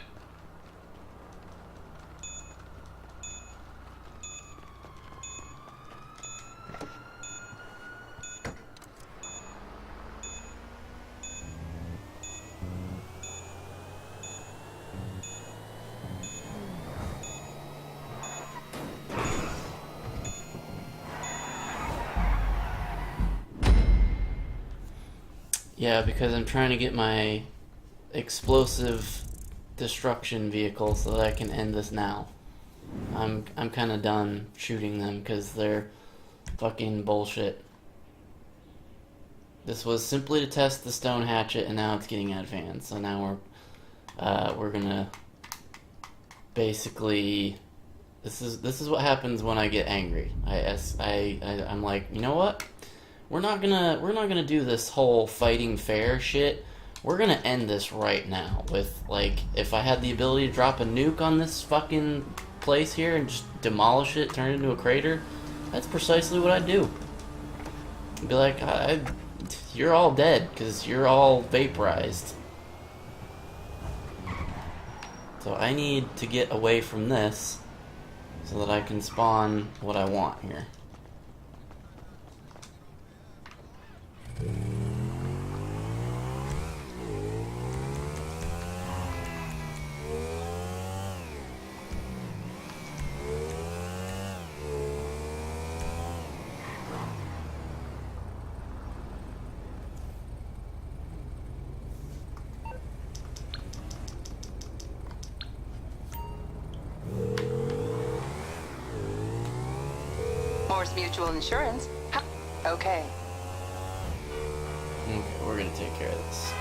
Yeah, because I'm trying to get my explosive destruction vehicle so that I can end this now. I'm kind of done shooting them because they're fucking bullshit. This was simply to test the stone hatchet, and now it's getting out of hand. So now we're gonna basically. This is what happens when I get angry. I'm like, you know what? We're not gonna do this whole fighting fair shit. We're gonna end this right now with, like, if I had the ability to drop a nuke on this fucking place here and just demolish it, turn it into a crater, that's precisely what I'd do. I'd be like, you're all dead because you're all vaporized. So I need to get away from this so that I can spawn what I want here. mutual insurance. Okay. Okay, we're gonna take care of this.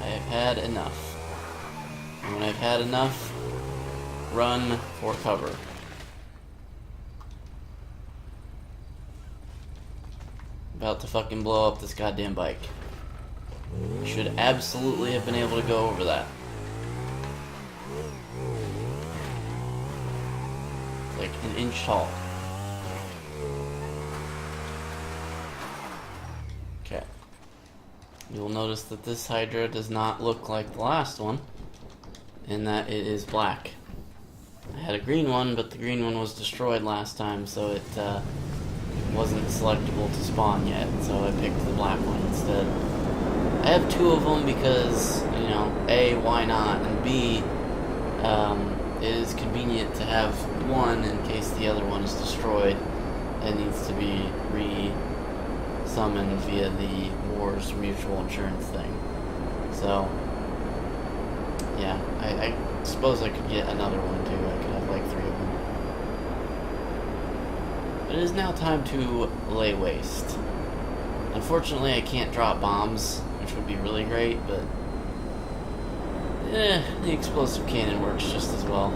I have had enough. And when I've had enough, run for cover. About to fucking blow up this goddamn bike. Should absolutely have been able to go over that. It's like an inch tall. Okay. You'll notice that this Hydra does not look like the last one, in that it is black. I had a green one, but the green one was destroyed last time, so it wasn't selectable to spawn yet, so I picked the black one instead. I have two of them because, you know, A, why not, and B, it is convenient to have one in case the other one is destroyed and needs to be re-summoned via the War's mutual insurance thing. So, yeah, I suppose I could get another one too. I could have like 3 of them. But it is now time to lay waste. Unfortunately, I can't drop bombs, which would be really great, but the explosive cannon works just as well.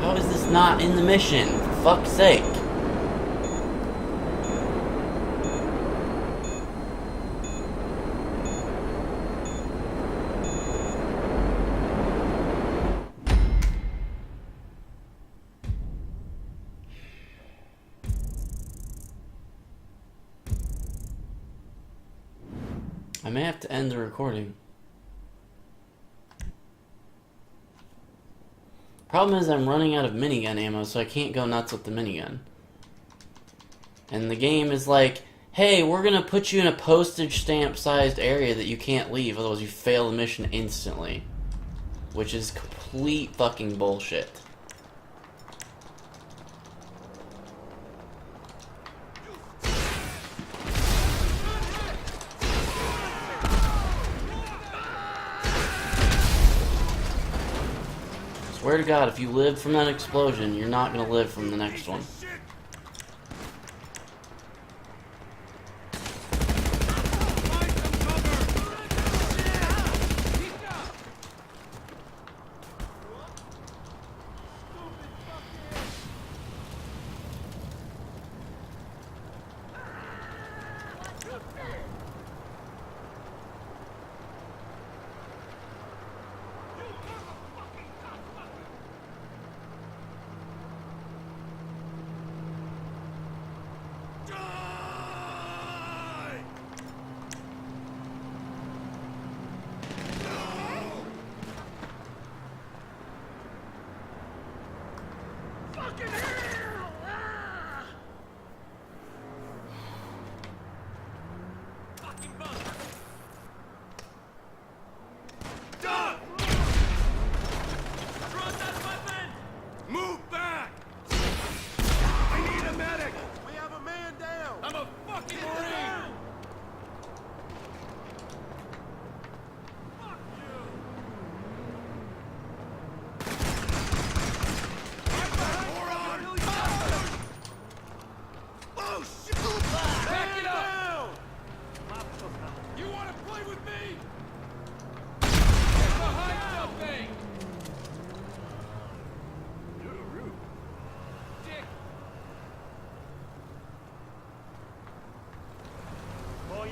How is this not in the mission? For fuck's sake. I may have to end the recording. Problem is I'm running out of minigun ammo, so I can't go nuts with the minigun. And the game is like, hey, we're gonna put you in a postage stamp sized area that you can't leave, otherwise you fail the mission instantly. Which is complete fucking bullshit. Swear to God, if you live from that explosion, you're not gonna live from the next one.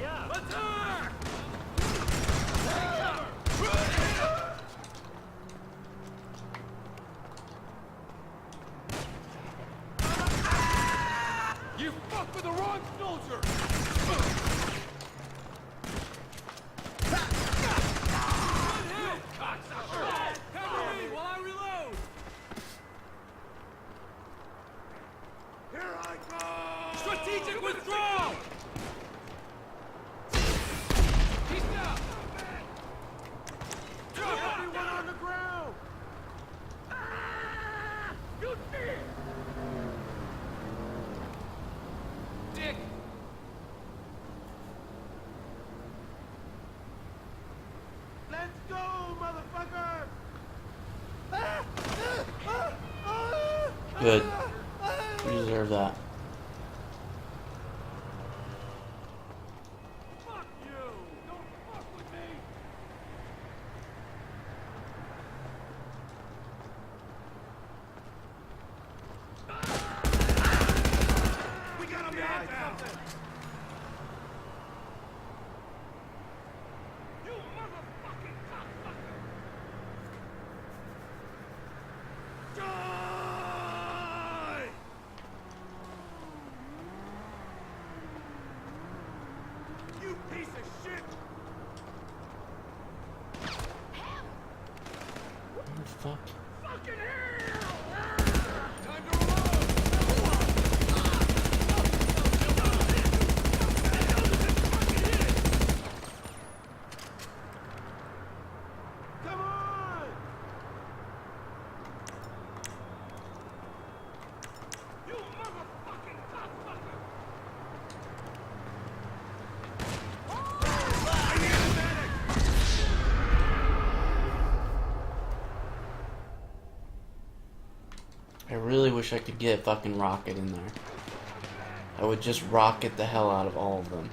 Attack! You fucked with the wrong soldier! Cover me while I reload! Here I come! Strategic withdrawal! Keep down! Drop everyone on the ground! You did! Dick! Let's go, motherfucker! Good. You deserve that. Fuck you! Don't fuck with me! We got a man down! You motherfucking cocksucker! Die! You piece of shit! What the fuck? Fucking hell! Time to reload! Come on! You motherfucking cocksucker! I need a medic! I really wish I could get a fucking rocket in there. I would just rocket the hell out of all of them.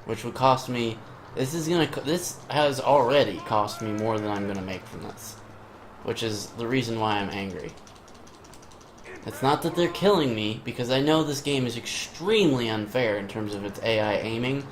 Which would cost me... This has already cost me more than I'm gonna make from this. Which is the reason why I'm angry. It's not that they're killing me, because I know this game is extremely unfair in terms of its AI aiming.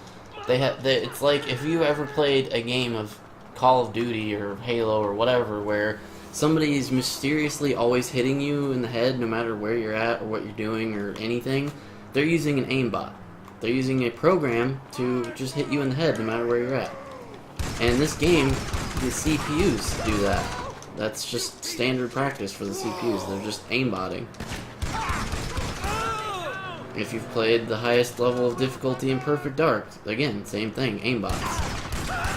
It's like if you ever played a game of Call of Duty or Halo or whatever, where somebody's mysteriously always hitting you in the head no matter where you're at or what you're doing or anything. They're using an aimbot. They're using a program to just hit you in the head no matter where you're at. And in this game, the CPUs do that. That's just standard practice for the CPUs. They're just aimbotting. If you've played the highest level of difficulty in Perfect Dark, again, same thing, aimbots.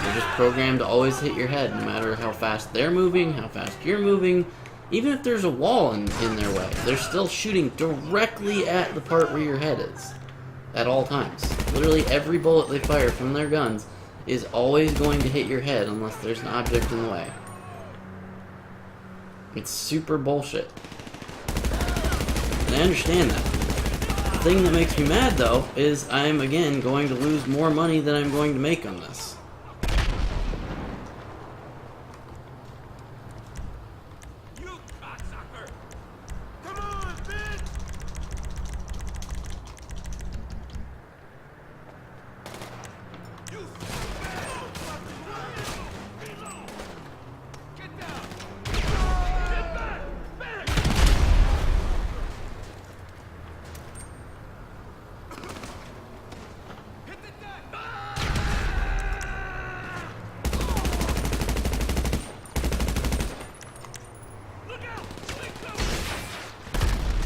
They're just programmed to always hit your head, no matter how fast they're moving, how fast you're moving. Even if there's a wall in their way, they're still shooting directly at the part where your head is. At all times. Literally every bullet they fire from their guns is always going to hit your head unless there's an object in the way. It's super bullshit. And I understand that. The thing that makes me mad, though, is I'm, again, going to lose more money than I'm going to make on this. You cocksucker! Come on, bitch! You reload! Get down! Get back! Back! Hit the deck! Look out!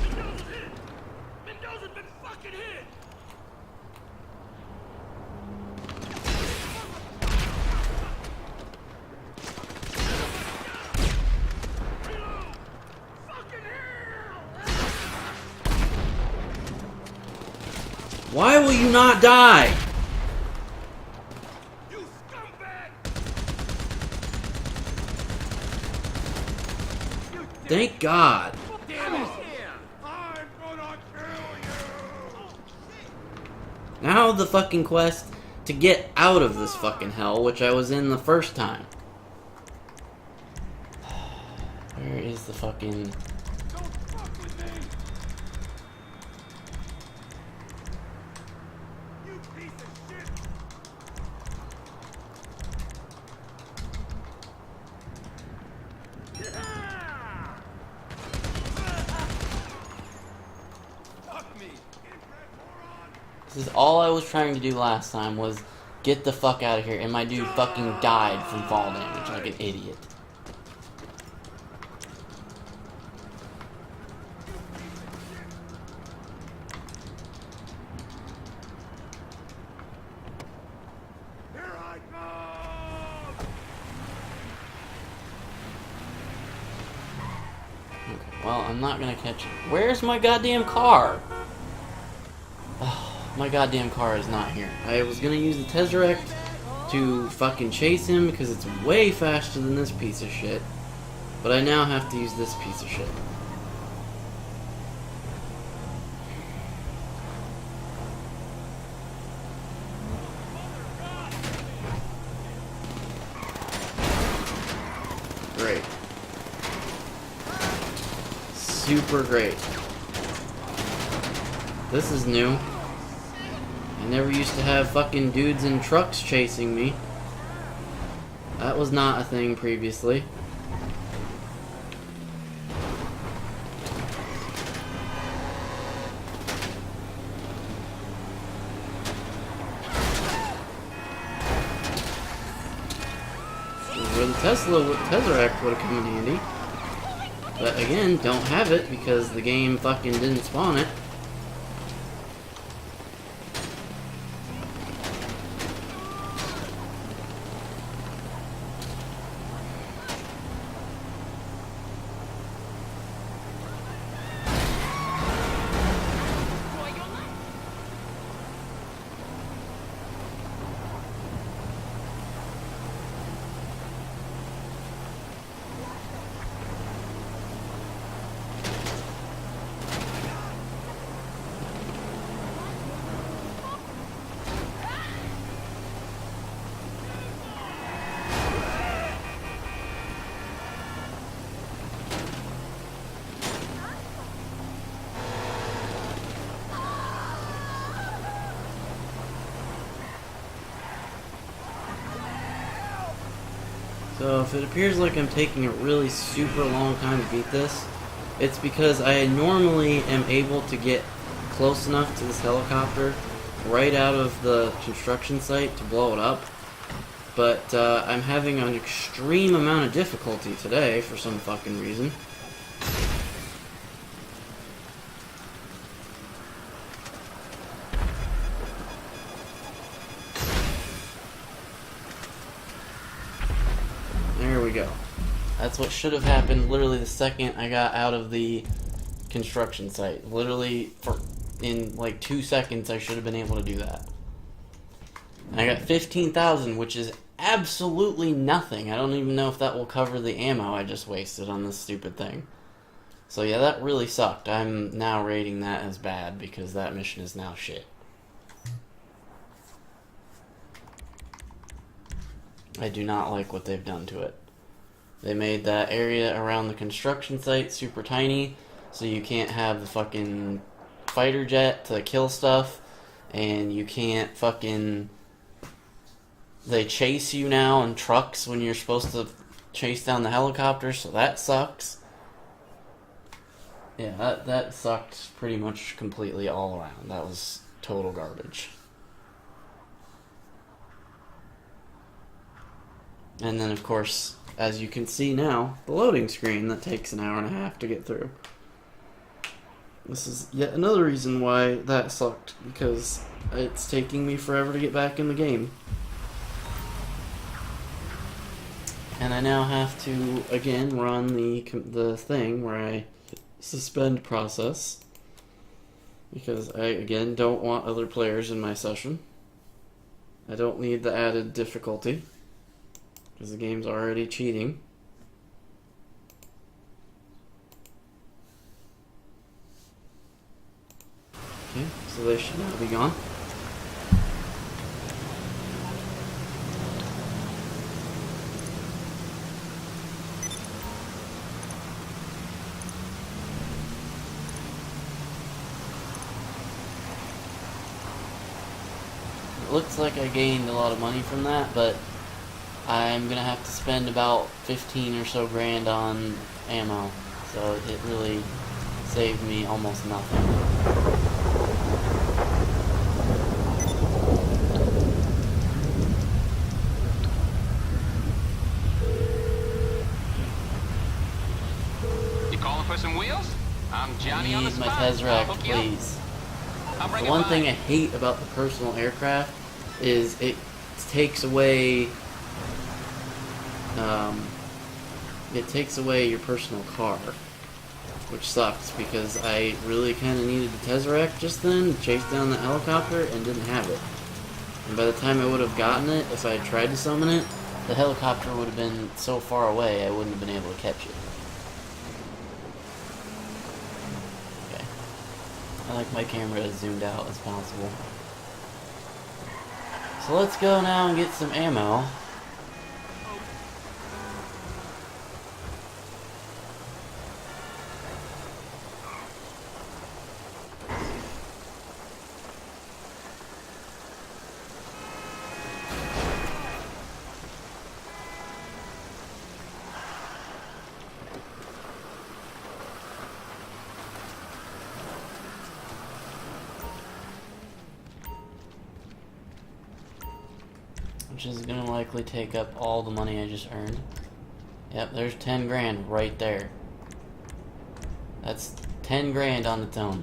Mendoza's hit! Mendoza's been fucking hit! Reload! Fucking hell! Why will you not die? You scumbag! Thank God. Damn it! I'm gonna kill you! Now the fucking quest to get out of this fucking hell, which I was in the first time. Where is the fucking... Don't fuck with me! You piece of shit! This is all I was trying to do last time, was get the fuck out of here, and my dude fucking died from fall damage like an idiot. Here I come! Okay, well, I'm not gonna catch him. Where's my goddamn car? Oh, my goddamn car is not here. I was gonna use the Tesseract to fucking chase him because it's way faster than this piece of shit. But I now have to use this piece of shit. Great. Super great. This is new. I never used to have fucking dudes in trucks chasing me. That was not a thing previously. Where the Tesseract would have come in handy. But again, don't have it because the game fucking didn't spawn it. So if it appears like I'm taking a really super long time to beat this, it's because I normally am able to get close enough to this helicopter right out of the construction site to blow it up. But I'm having an extreme amount of difficulty today for some fucking reason. There we go. That's what should have happened literally the second I got out of the construction site. Literally, in like 2 seconds, I should have been able to do that. And I got 15,000, which is absolutely nothing. I don't even know if that will cover the ammo I just wasted on this stupid thing. So yeah, that really sucked. I'm now rating that as bad because that mission is now shit. I do not like what they've done to it. They made that area around the construction site super tiny, so you can't have the fucking fighter jet to kill stuff, and you can't fucking... They chase you now in trucks when you're supposed to chase down the helicopter, so that sucks. Yeah, that sucked pretty much completely all around. That was total garbage. And then, of course, as you can see now, the loading screen that takes an hour and a half to get through. This is yet another reason why that sucked, because it's taking me forever to get back in the game. And I now have to, again, run the thing where I suspend process, because I, again, don't want other players in my session. I don't need the added difficulty, because the game's already cheating. Okay, so they should now be gone. It looks like I gained a lot of money from that, but I'm gonna have to spend about 15 or so grand on ammo, so it really saved me almost nothing. on the need my spot. I'll Tesseract, hook you up. please. I'll bring The it one by. thing I hate about the personal aircraft is it takes away your personal car, which sucks because I really kind of needed the Tesseract just then to chase down the helicopter and didn't have it. And by the time I would have gotten it, if I had tried to summon it, the helicopter would have been so far away I wouldn't have been able to catch it. Okay. I like my camera as zoomed out as possible. So let's go now and get some ammo. Which is gonna likely take up all the money I just earned. Yep, there's 10 grand right there. That's 10 grand on its own.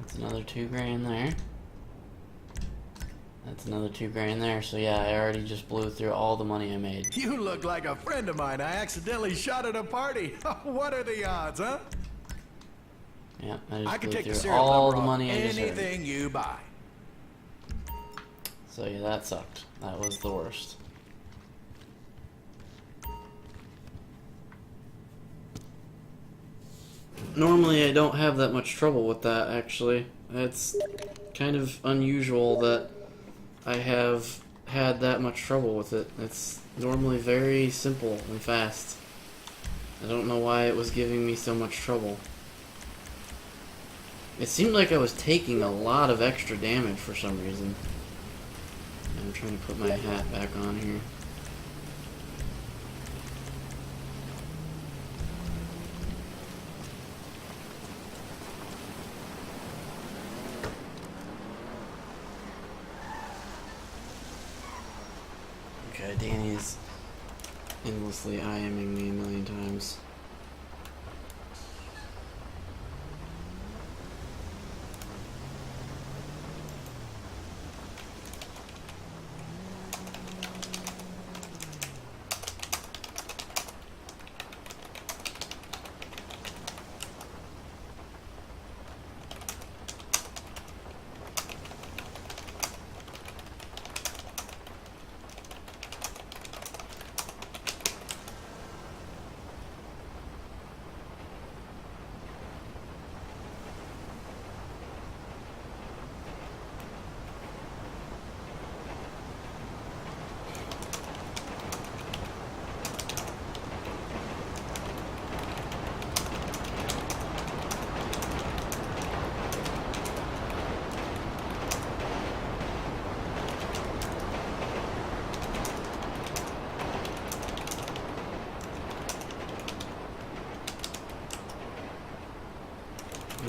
That's another 2 grand there. That's another 2 grand there. So yeah, I already just blew through all the money I made. You look like a friend of mine I accidentally shot at a party. What are the odds, huh? Yep, I just I can blew take the through serial all number the off money I just earned. anything you buy. So yeah, that sucked. That was the worst. Normally I don't have that much trouble with that, actually. It's kind of unusual that I have had that much trouble with it. It's normally very simple and fast. I don't know why it was giving me so much trouble. It seemed like I was taking a lot of extra damage for some reason. I'm trying to put my hat back on here. Okay, Danny's endlessly IMing me a million times.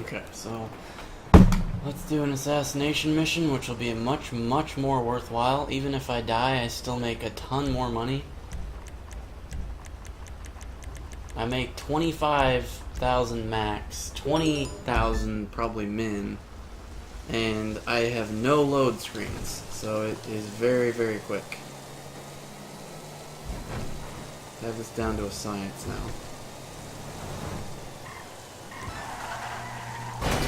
Okay, so let's do an assassination mission, which will be much more worthwhile. Even if I die, I still make a ton more money. I make 25,000 max, 20,000 probably min, and I have no load screens, so it is very quick. I have this down to a science now.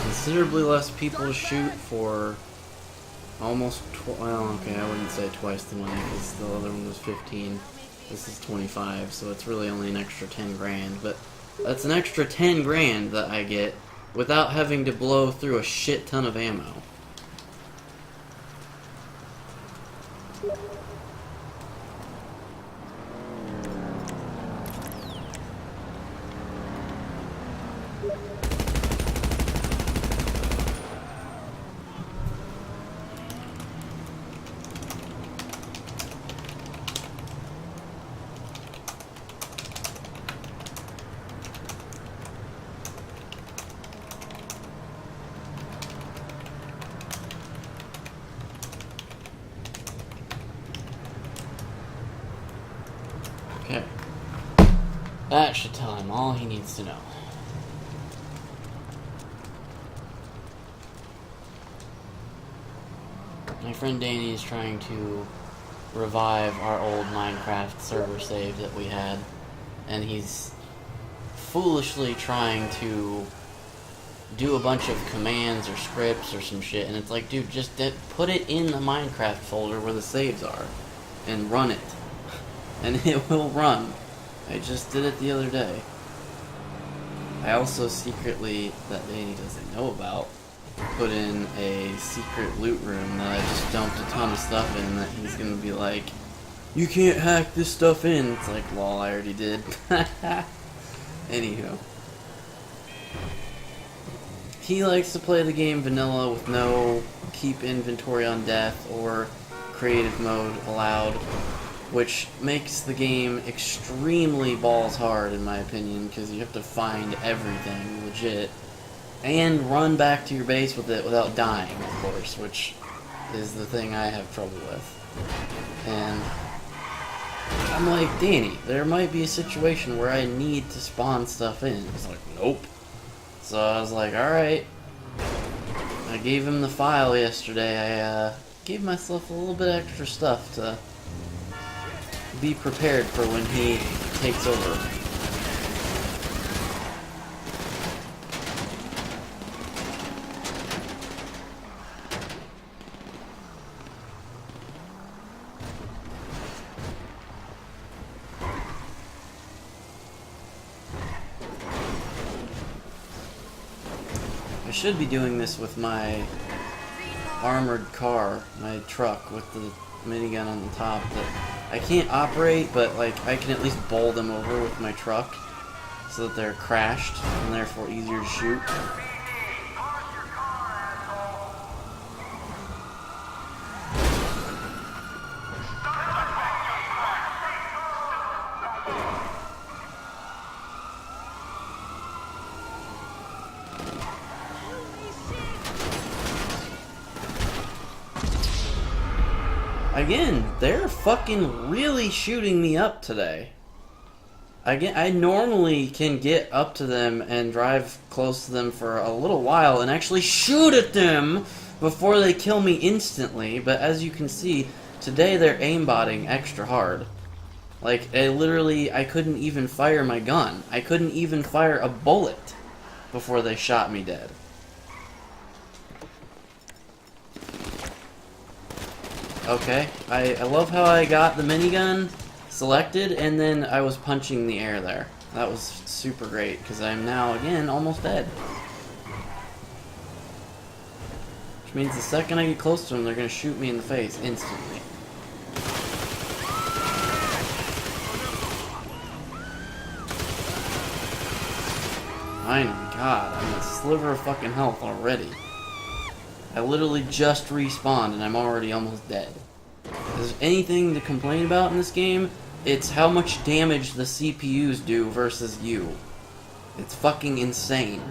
Considerably less people to shoot for almost, well, okay, I wouldn't say twice the money because the other one was 15. This is 25, so it's really only an extra 10 grand, but that's an extra 10 grand that I get without having to blow through a shit ton of ammo. Okay. That should tell him all he needs to know. My friend Danny is trying to revive our old Minecraft server save that we had, and he's foolishly trying to do a bunch of commands or scripts or some shit, and it's like, dude, just put it in the Minecraft folder where the saves are, and run it. And it will run. I just did it the other day. I also secretly, that Danny doesn't know about, put in a secret loot room that I just dumped a ton of stuff in that he's gonna be like, you can't hack this stuff in. It's like, lol, I already did. Anywho. He likes to play the game vanilla with no keep inventory on death or creative mode allowed, which makes the game extremely balls hard in my opinion, because you have to find everything legit and run back to your base with it without dying, of course, which is the thing I have trouble with. And I'm like, Danny, there might be a situation where I need to spawn stuff in. He's like, nope. So I was like, alright. I gave him the file yesterday. I gave myself a little bit extra stuff to be prepared for when he takes over. I should be doing this with my armored car, my truck with the minigun on the top that I can't operate, but like I can at least bowl them over with my truck so that they're crashed and therefore easier to shoot. Again, they're fucking really shooting me up today. I normally can get up to them and drive close to them for a little while and actually shoot at them before they kill me instantly, but as you can see, today they're aimbotting extra hard. Like, I couldn't even fire my gun. I couldn't even fire a bullet before they shot me dead. Okay, I love how I got the minigun selected and then I was punching the air there. That was super great because I'm now, again, almost dead. Which means the second I get close to them, they're going to shoot me in the face instantly. Finally, God, I'm a sliver of fucking health already. I literally just respawned and I'm already almost dead. If there's anything to complain about in this game, it's how much damage the CPUs do versus you. It's fucking insane.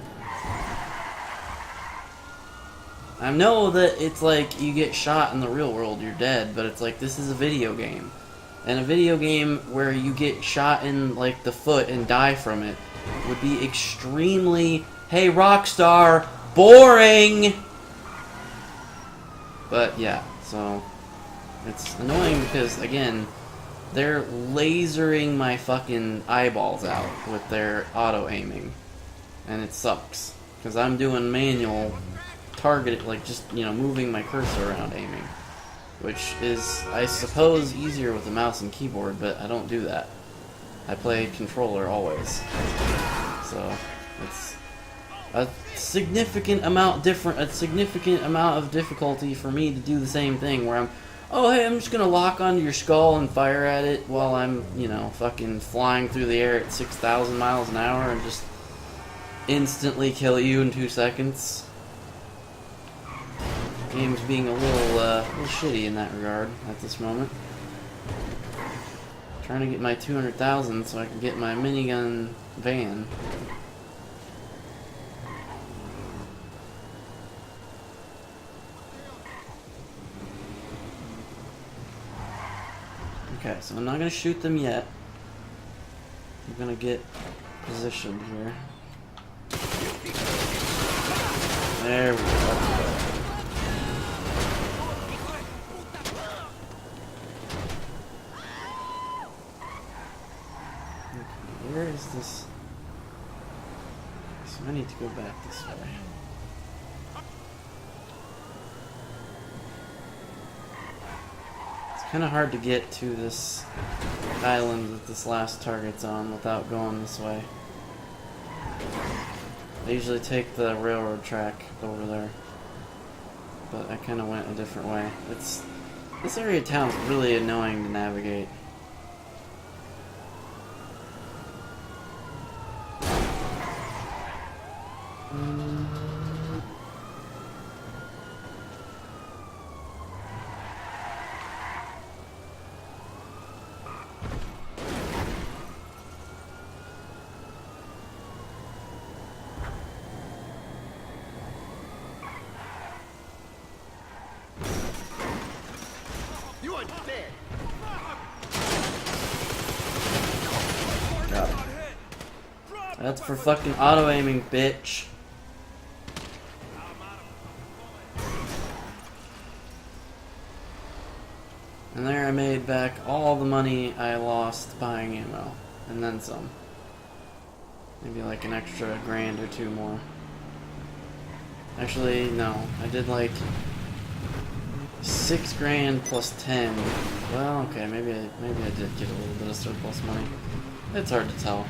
I know that it's like you get shot in the real world, you're dead, but it's like this is a video game. And a video game where you get shot in like the foot and die from it would be extremely, hey Rockstar, boring! But yeah, so it's annoying because, again, they're lasering my fucking eyeballs out with their auto-aiming. And it sucks. Because I'm doing manual target, like just, you know, moving my cursor around aiming. Which is, I suppose, easier with a mouse and keyboard, but I don't do that. I play controller always. So, it's a significant amount of difficulty for me to do the same thing where oh hey, I'm just gonna lock onto your skull and fire at it while I'm, you know, fucking flying through the air at 6,000 miles an hour and just instantly kill you in 2 seconds. Game's being a little shitty in that regard at this moment. Trying to get my 200,000 so I can get my minigun van. Okay, so I'm not going to shoot them yet. I'm gonna get positioned here. There we go. Where is this? So I need to go back this way. It's kind of hard to get to this island that this last target's on without going this way. I usually take the railroad track over there, but I kind of went a different way. This area of town is really annoying to navigate. You are dead. Got it. That's for fucking auto-aiming, bitch. And there I made back all the money I lost buying ammo. And then some. Maybe like an extra grand or two more. Actually, no. I did like 6 grand plus 10. Well, okay, maybe I did get a little bit of surplus money. It's hard to tell.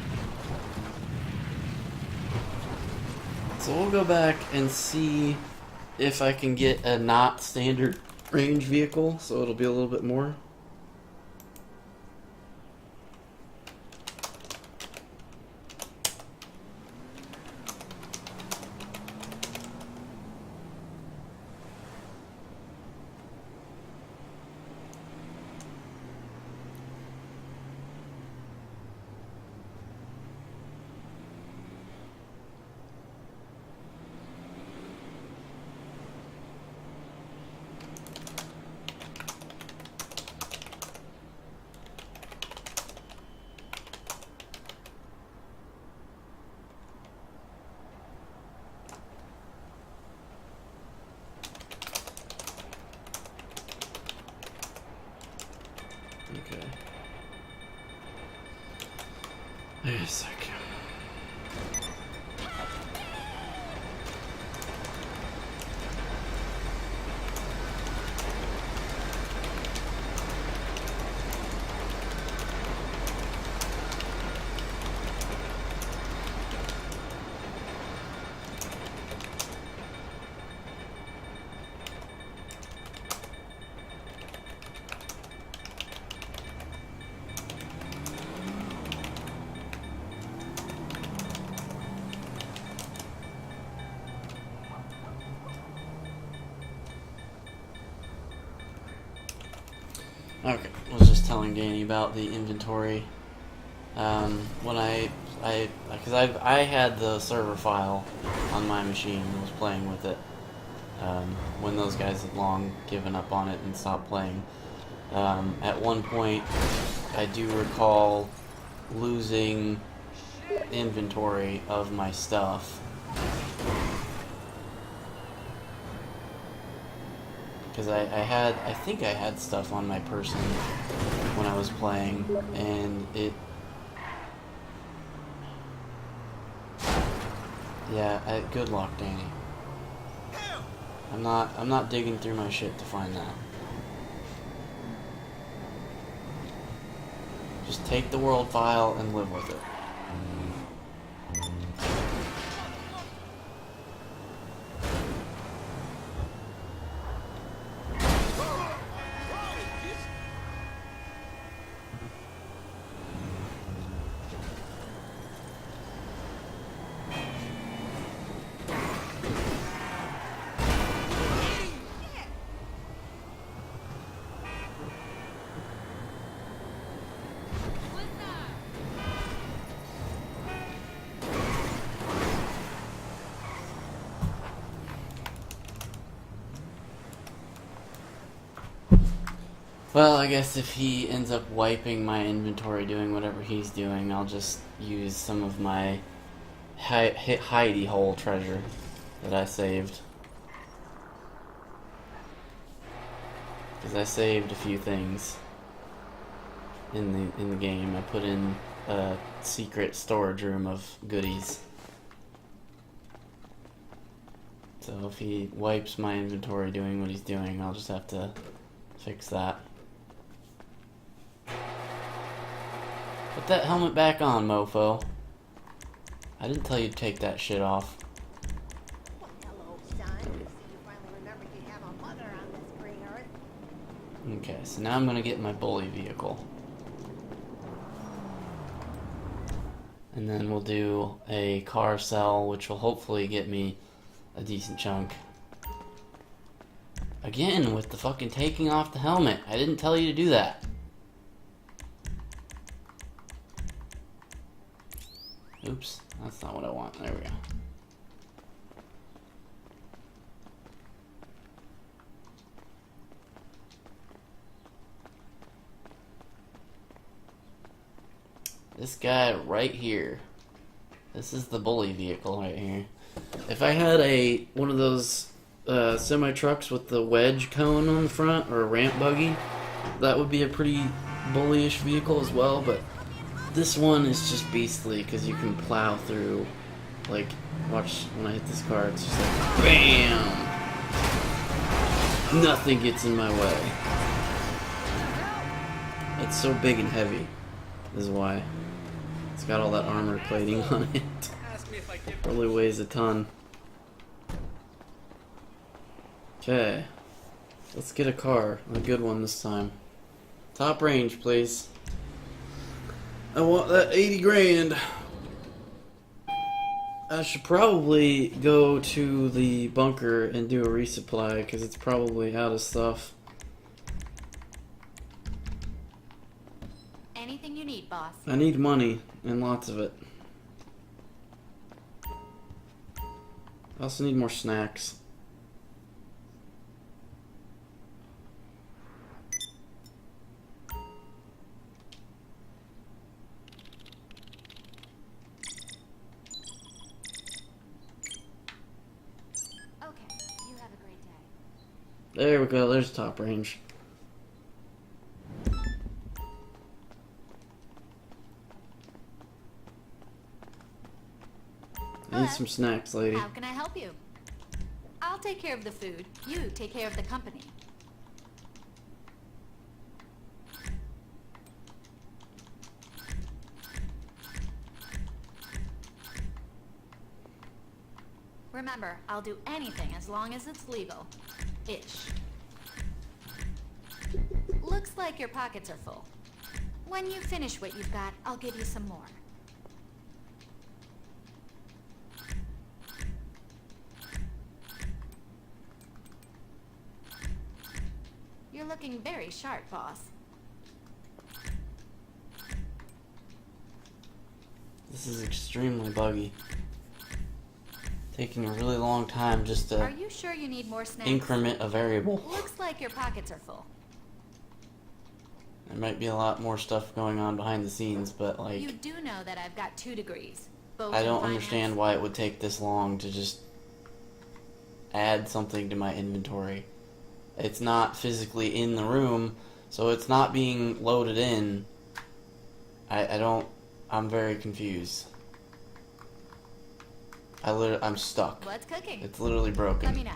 So we'll go back and see if I can get a not standard range vehicle, so it'll be a little bit more. Okay. Wait a second. Okay, I was just telling Danny about the inventory. When because I had the server file on my machine and was playing with it. When those guys had long given up on it and stopped playing. At one point, I do recall losing inventory of my stuff. Because I think I had stuff on my person when I was playing, and yeah, good luck, Danny. I'm not digging through my shit to find that. Just take the world file and live with it. Well, I guess if he ends up wiping my inventory doing whatever he's doing, I'll just use some of my hidey hole treasure that I saved. Because I saved a few things in the game. I put in a secret storage room of goodies. So if he wipes my inventory doing what he's doing, I'll just have to fix that. Put that helmet back on, mofo. I didn't tell you to take that shit off. Well, hello, son. See, you finally remembered you have a mother on this green earth. Okay, so now I'm gonna get my bully vehicle. And then we'll do a car sell, which will hopefully get me a decent chunk. Again, with the fucking taking off the helmet. I didn't tell you to do that. Oops, that's not what I want. There we go. This guy right here. This is the bully vehicle right here. If I had one of those semi trucks with the wedge cone on the front, or a ramp buggy, that would be a pretty bullyish vehicle as well. But this one is just beastly because you can plow through. Like, watch when I hit this car, it's just like BAM! Nothing gets in my way. It's so big and heavy, is why. It's got all that armor plating on it. Probably weighs a ton. Okay. Let's get a car. A good one this time. Top range, please. I want that 80 grand. I should probably go to the bunker and do a resupply because it's probably out of stuff. Anything you need, boss. I need money and lots of it. I also need more snacks. Okay, you have a great day. There we go, there's top range. I need some snacks, lady. How can I help you? I'll take care of the food. You take care of the company. Remember, I'll do anything as long as it's legal. Ish. Looks like your pockets are full. When you finish what you've got, I'll give you some more. You're looking very sharp, boss. This is extremely buggy. Taking a really long time just Are to you sure you need more snacks? increment a variable. Looks like your pockets are full. There might be a lot more stuff going on behind the scenes, but You like, do know that I've got 2 degrees. Both I in don't finance. understand why it would take this long to just add something to my inventory. It's not physically in the room, so it's not being loaded in. I'm very confused. I'm stuck. What's cooking? It's literally broken. Let me know.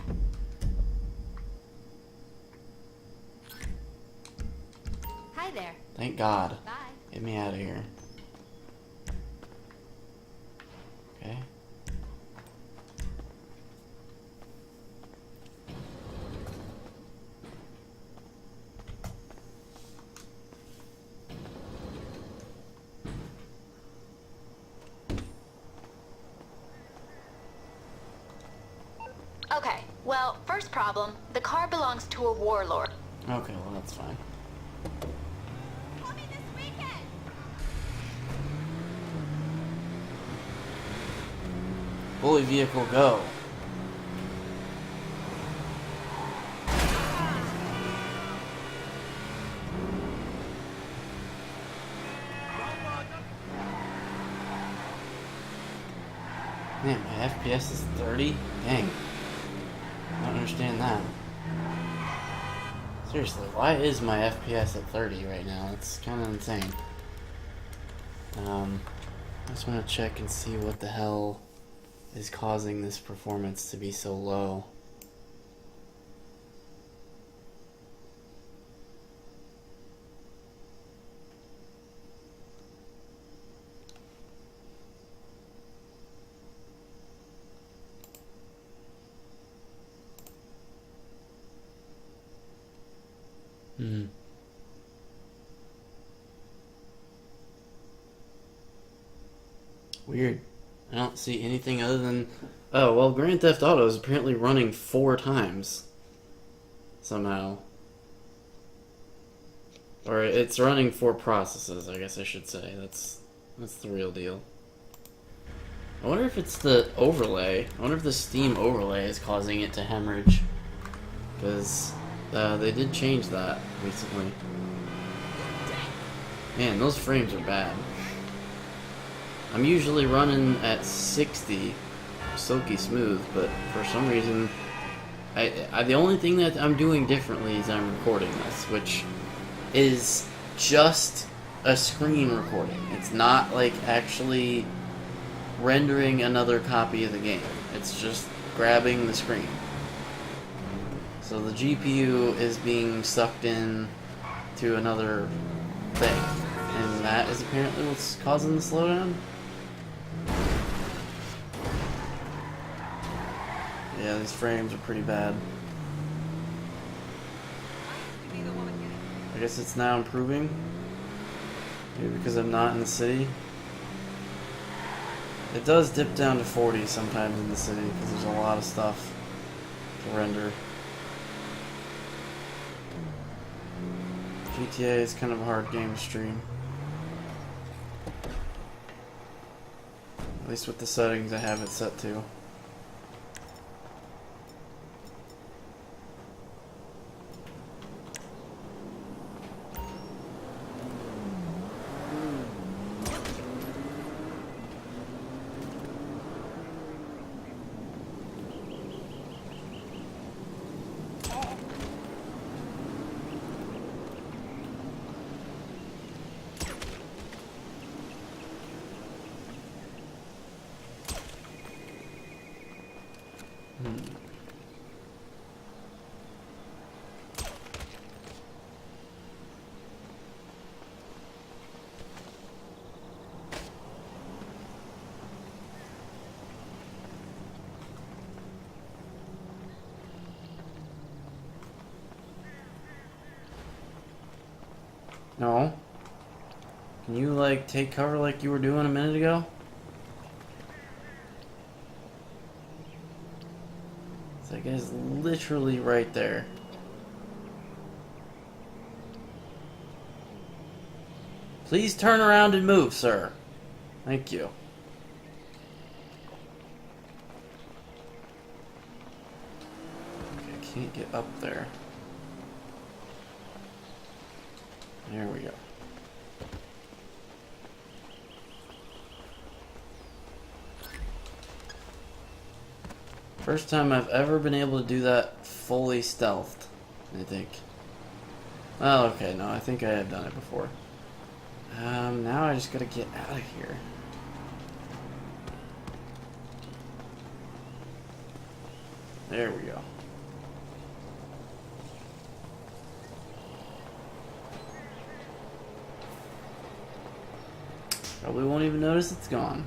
Hi there. Thank God. Bye. Get me out of here. Okay. Okay, well, first problem, the car belongs to a warlord. Okay, well that's fine. Coming this weekend. Bully vehicle, go. Man, my FPS is 30? Dang. I don't understand that. Seriously, why is my FPS at 30 right now? It's kind of insane. I just want to check and see what the hell is causing this performance to be so low. Weird. I don't see anything other than... Oh, well, Grand Theft Auto is apparently running 4 times. Somehow. Or it's running 4 processes, I guess I should say. That's the real deal. I wonder if it's the overlay. I wonder if the Steam overlay is causing it to hemorrhage. Because they did change that recently. Man, those frames are bad. I'm usually running at 60, silky smooth, but for some reason, the only thing that I'm doing differently is I'm recording this, which is just a screen recording. It's not like actually rendering another copy of the game. It's just grabbing the screen. So the GPU is being sucked in to another thing, and that is apparently what's causing the slowdown. Yeah, these frames are pretty bad. I guess it's now improving. Maybe because I'm not in the city. It does dip down to 40 sometimes in the city because there's a lot of stuff to render. GTA is kind of a hard game to stream. At least with the settings I have it set to. No. Can you, like, take cover like you were doing a minute ago? That guy's literally right there. Please turn around and move, sir. Thank you. Okay, I can't get up there. There we go. First time I've ever been able to do that fully stealthed, I think. Oh, okay, no, I think I have done it before. Now I just gotta get out of here. There we go. Probably won't even notice it's gone.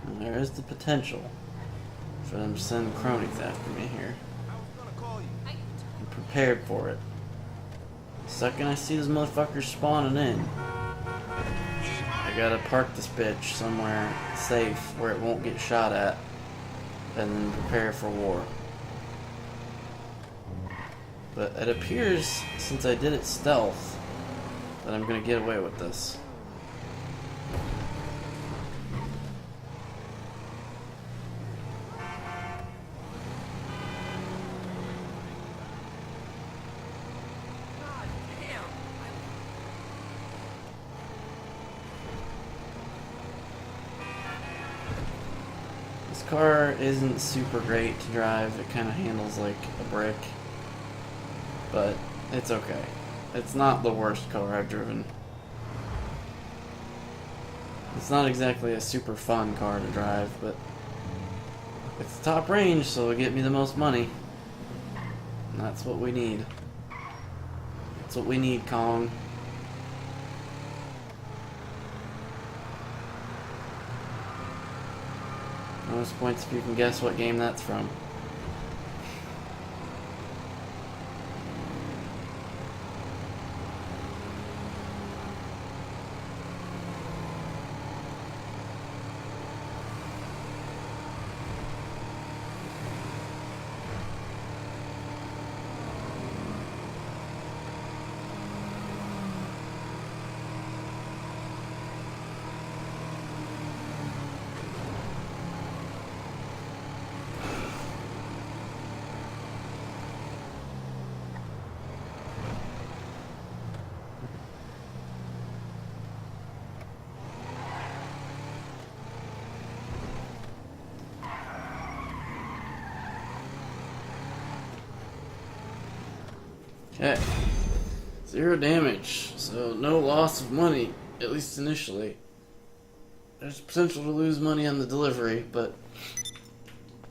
And there is the potential for them to send cronies after me here. I'm prepared for it. The second I see those motherfuckers spawning in, I gotta park this bitch somewhere safe where it won't get shot at, and then prepare for war. But it appears, since I did it stealth, that I'm gonna get away with this. This car isn't super great to drive. It kind of handles like a brick. But it's okay. It's not the worst car I've driven. It's not exactly a super fun car to drive, but it's top range, so it'll get me the most money. And that's what we need. That's what we need, Kong. Bonus points if you can guess what game that's from. Okay. 0 damage, so no loss of money, at least initially. There's potential to lose money on the delivery, but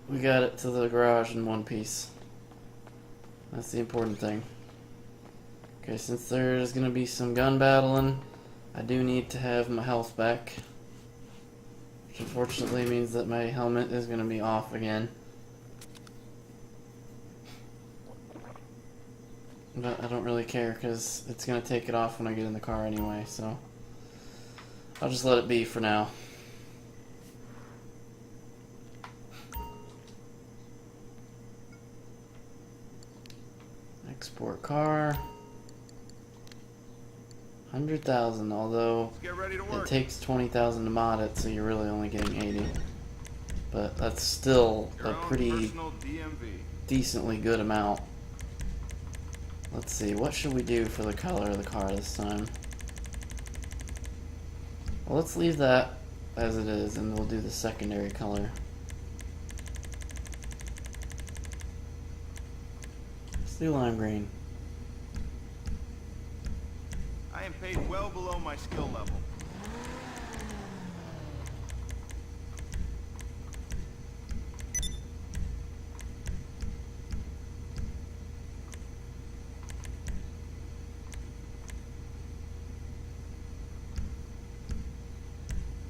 we got it to the garage in one piece. That's the important thing. Okay, since there's gonna be some gun battling, I do need to have my health back. Which unfortunately means that my helmet is gonna be off again. But I don't really care because it's going to take it off when I get in the car anyway, so I'll just let it be for now. Export car. 100,000, although it takes 20,000 to mod it, so you're really only getting 80. But that's still a pretty decently good amount. Let's see, what should we do for the color of the car this time? Well, let's leave that as it is, and we'll do the secondary color. Let's do lime green. I am paid well below my skill level.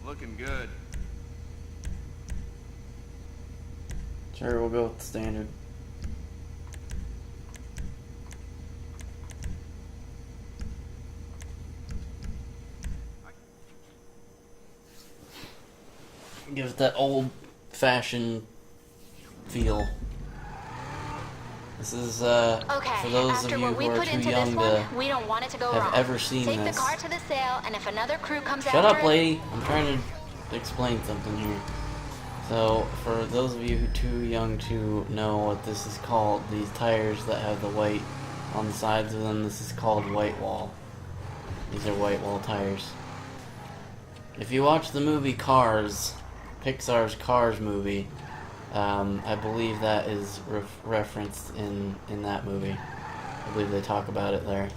Looking good. Sure, we'll go with the standard. Give it that old-fashioned feel. This is Okay, for those of after you what who we are put too into young this one, to we don't want it to go have wrong. ever seen Take this. the car to the sale, and if another crew comes Shut after up, lady! I'm trying to explain something here. So, for those of you who are too young to know what this is called, these tires that have the white on the sides of them, this is called white wall. These are white wall tires. If you watch the movie Cars, Pixar's Cars movie, I believe that is referenced in that movie. I believe they talk about it there.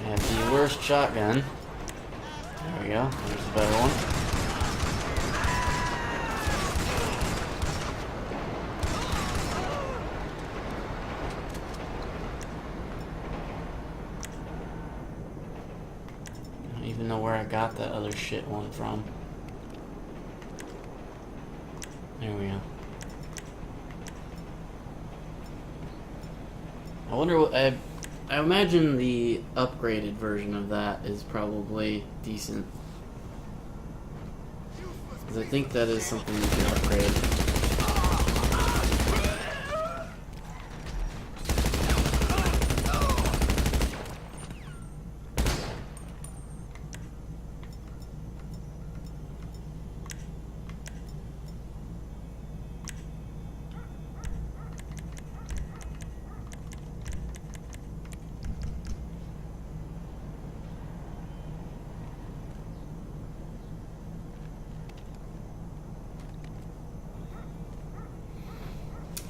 And the worst shotgun. There we go. There's a better one. I don't even know where I got that other shit one from. There we go. I wonder what I imagine the upgraded version of that is probably decent. Because I think that is something you can upgrade.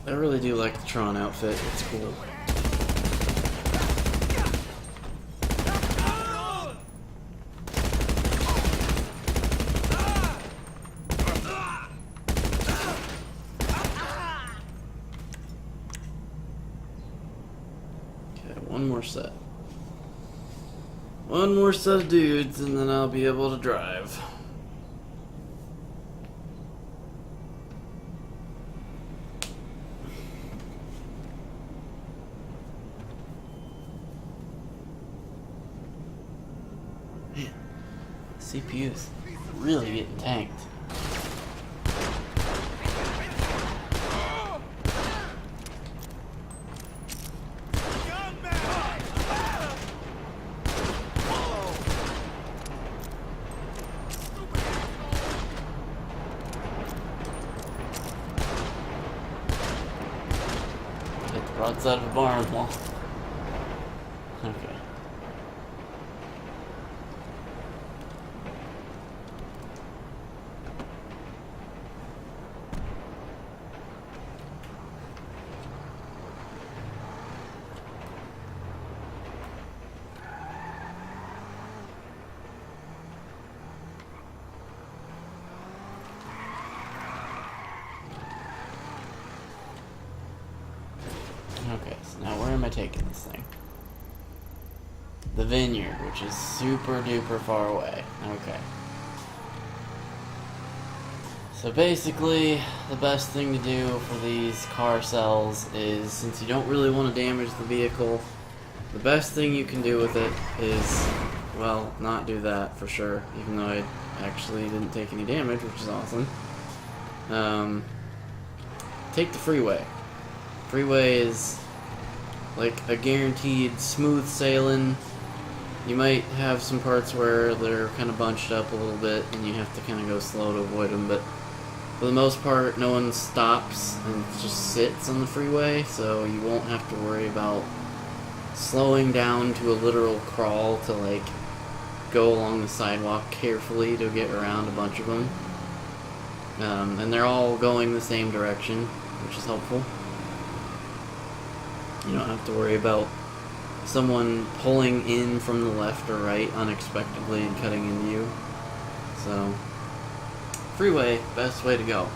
I really do like the Tron outfit, it's cool. Okay, one more set. One more set of dudes and then I'll be able to drive. CPU's really getting tanked. Hit the broadside of a barn wall. Okay. Okay, so now where am I taking this thing? The vineyard, which is super duper far away. Okay. So basically, the best thing to do for these car cells is, since you don't really want to damage the vehicle, the best thing you can do with it is, well, not do that for sure, even though I actually didn't take any damage, which is awesome. Take the freeway. Freeway is like a guaranteed smooth sailing. You might have some parts where they're kind of bunched up a little bit and you have to kind of go slow to avoid them, but for the most part no one stops and just sits on the freeway, so you won't have to worry about slowing down to a literal crawl to like go along the sidewalk carefully to get around a bunch of them. And they're all going the same direction, which is helpful. You don't have to worry about someone pulling in from the left or right unexpectedly and cutting into you. So, freeway, best way to go.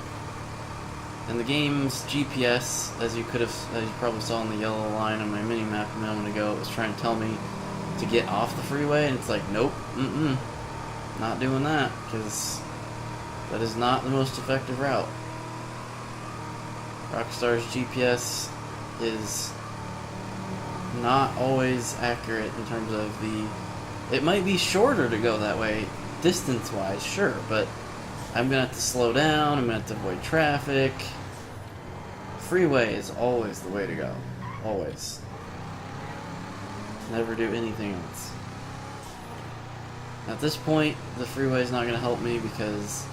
And the game's GPS, as you probably saw on the yellow line on my mini-map a moment ago, it was trying to tell me to get off the freeway, and it's like, nope, not doing that, because that is not the most effective route. Rockstar's GPS is not always accurate in terms of it might be shorter to go that way distance-wise, sure, but I'm gonna have to slow down, I'm gonna have to avoid traffic. Freeway is always the way to go. Always. Never do anything else. At this point, the freeway is not gonna help me because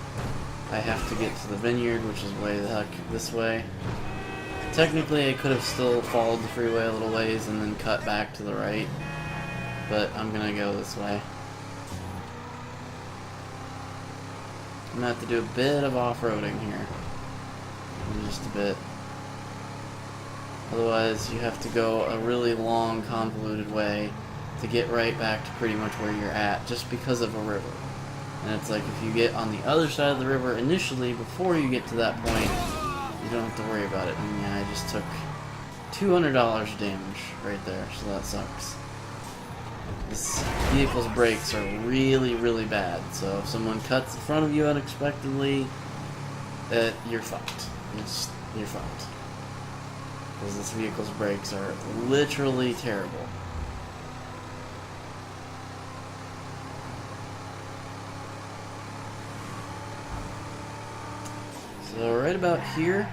I have to get to the vineyard, which is way the heck this way. Technically, I could have still followed the freeway a little ways and then cut back to the right, but I'm gonna go this way. I'm gonna have to do a bit of off-roading here. Just a bit. Otherwise, you have to go a really long, convoluted way to get right back to pretty much where you're at, just because of a river. And it's like, if you get on the other side of the river initially, before you get to that point, you don't have to worry about it. And yeah, I just took $200 damage right there, so that sucks. This vehicle's brakes are really, really bad, so if someone cuts in front of you unexpectedly, you're fucked. You're fucked. Because this vehicle's brakes are literally terrible. So right about here,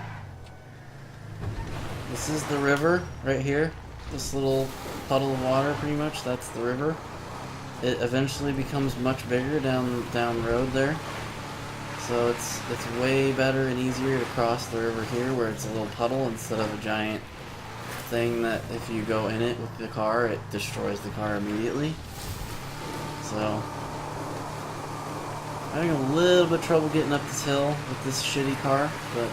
this is the river right here. This little puddle of water, pretty much, that's the river. It eventually becomes much bigger down the road there. So it's way better and easier to cross the river here, where it's a little puddle instead of a giant thing that if you go in it with the car, it destroys the car immediately. So I'm having a little bit of trouble getting up this hill with this shitty car, but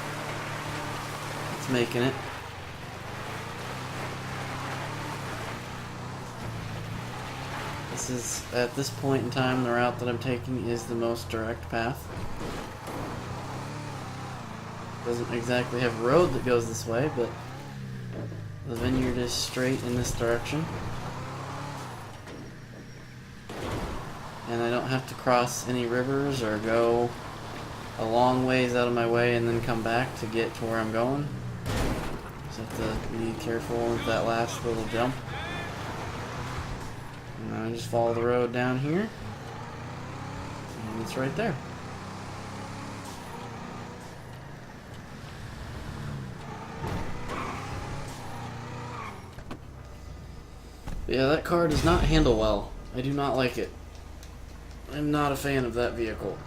it's making it. This is, at this point in time, the route that I'm taking is the most direct path. Doesn't exactly have a road that goes this way, but the vineyard is straight in this direction. And I don't have to cross any rivers or go a long ways out of my way and then come back to get to where I'm going. Just have to be careful with that last little jump. And I just follow the road down here. And it's right there. Yeah, that car does not handle well. I do not like it. I'm not a fan of that vehicle.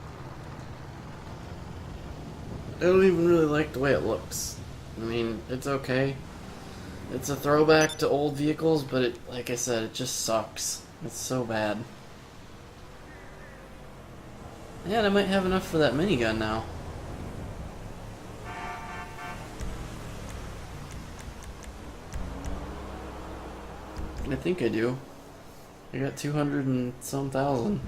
I don't even really like the way it looks. I mean, it's okay. It's a throwback to old vehicles, but it, like I said, it just sucks. It's so bad. Yeah, I might have enough for that minigun now. I think I do. I got 200 and some thousand.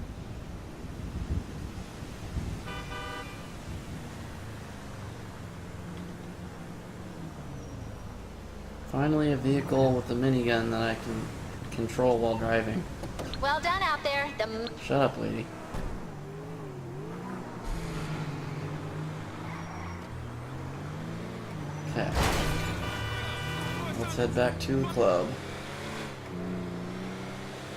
Finally a vehicle with a minigun that I can control while driving. Well done out there. Shut up, lady. Okay. Let's head back to the club.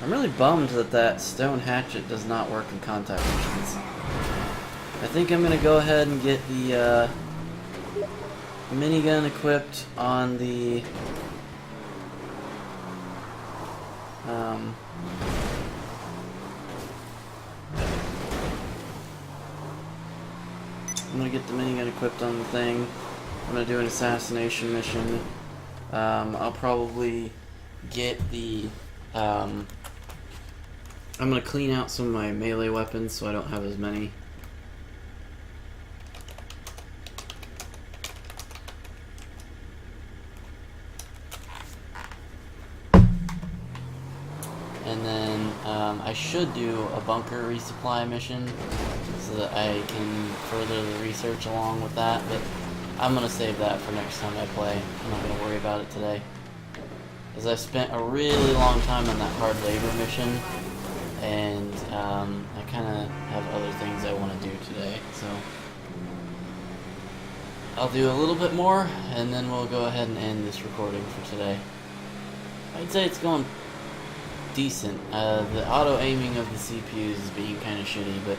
I'm really bummed that that stone hatchet does not work in contact missions. I think I'm gonna go ahead and get the minigun equipped on the I'm gonna get the minigun equipped on the thing. I'm gonna do an assassination mission. I'll probably get the I'm gonna clean out some of my melee weapons so I don't have as many. And then I should do a bunker resupply mission so that I can further the research along with that, but I'm gonna save that for next time I play. I'm not gonna worry about it today, because I spent a really long time on that hard labor mission, and I kind of have other things I want to do today, so I'll do a little bit more, and then we'll go ahead and end this recording for today. I'd say it's going decent. The auto-aiming of the CPUs is being kind of shitty, but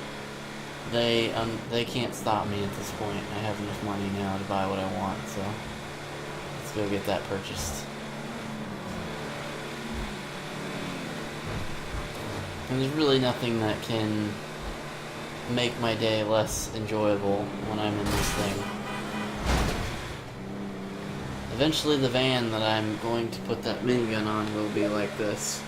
they can't stop me at this point. I have enough money now to buy what I want, so let's go get that purchased. And there's really nothing that can make my day less enjoyable when I'm in this thing. Eventually the van that I'm going to put that minigun on will be like this.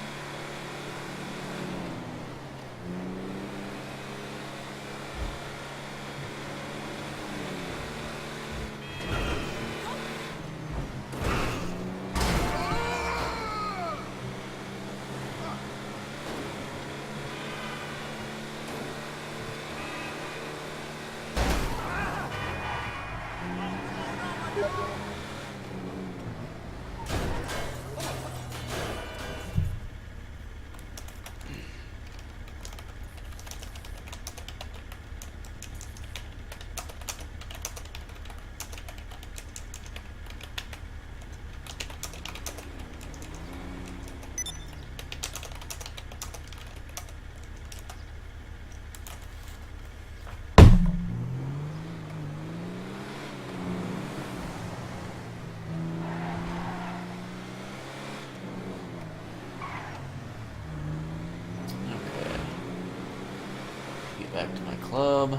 back to my club so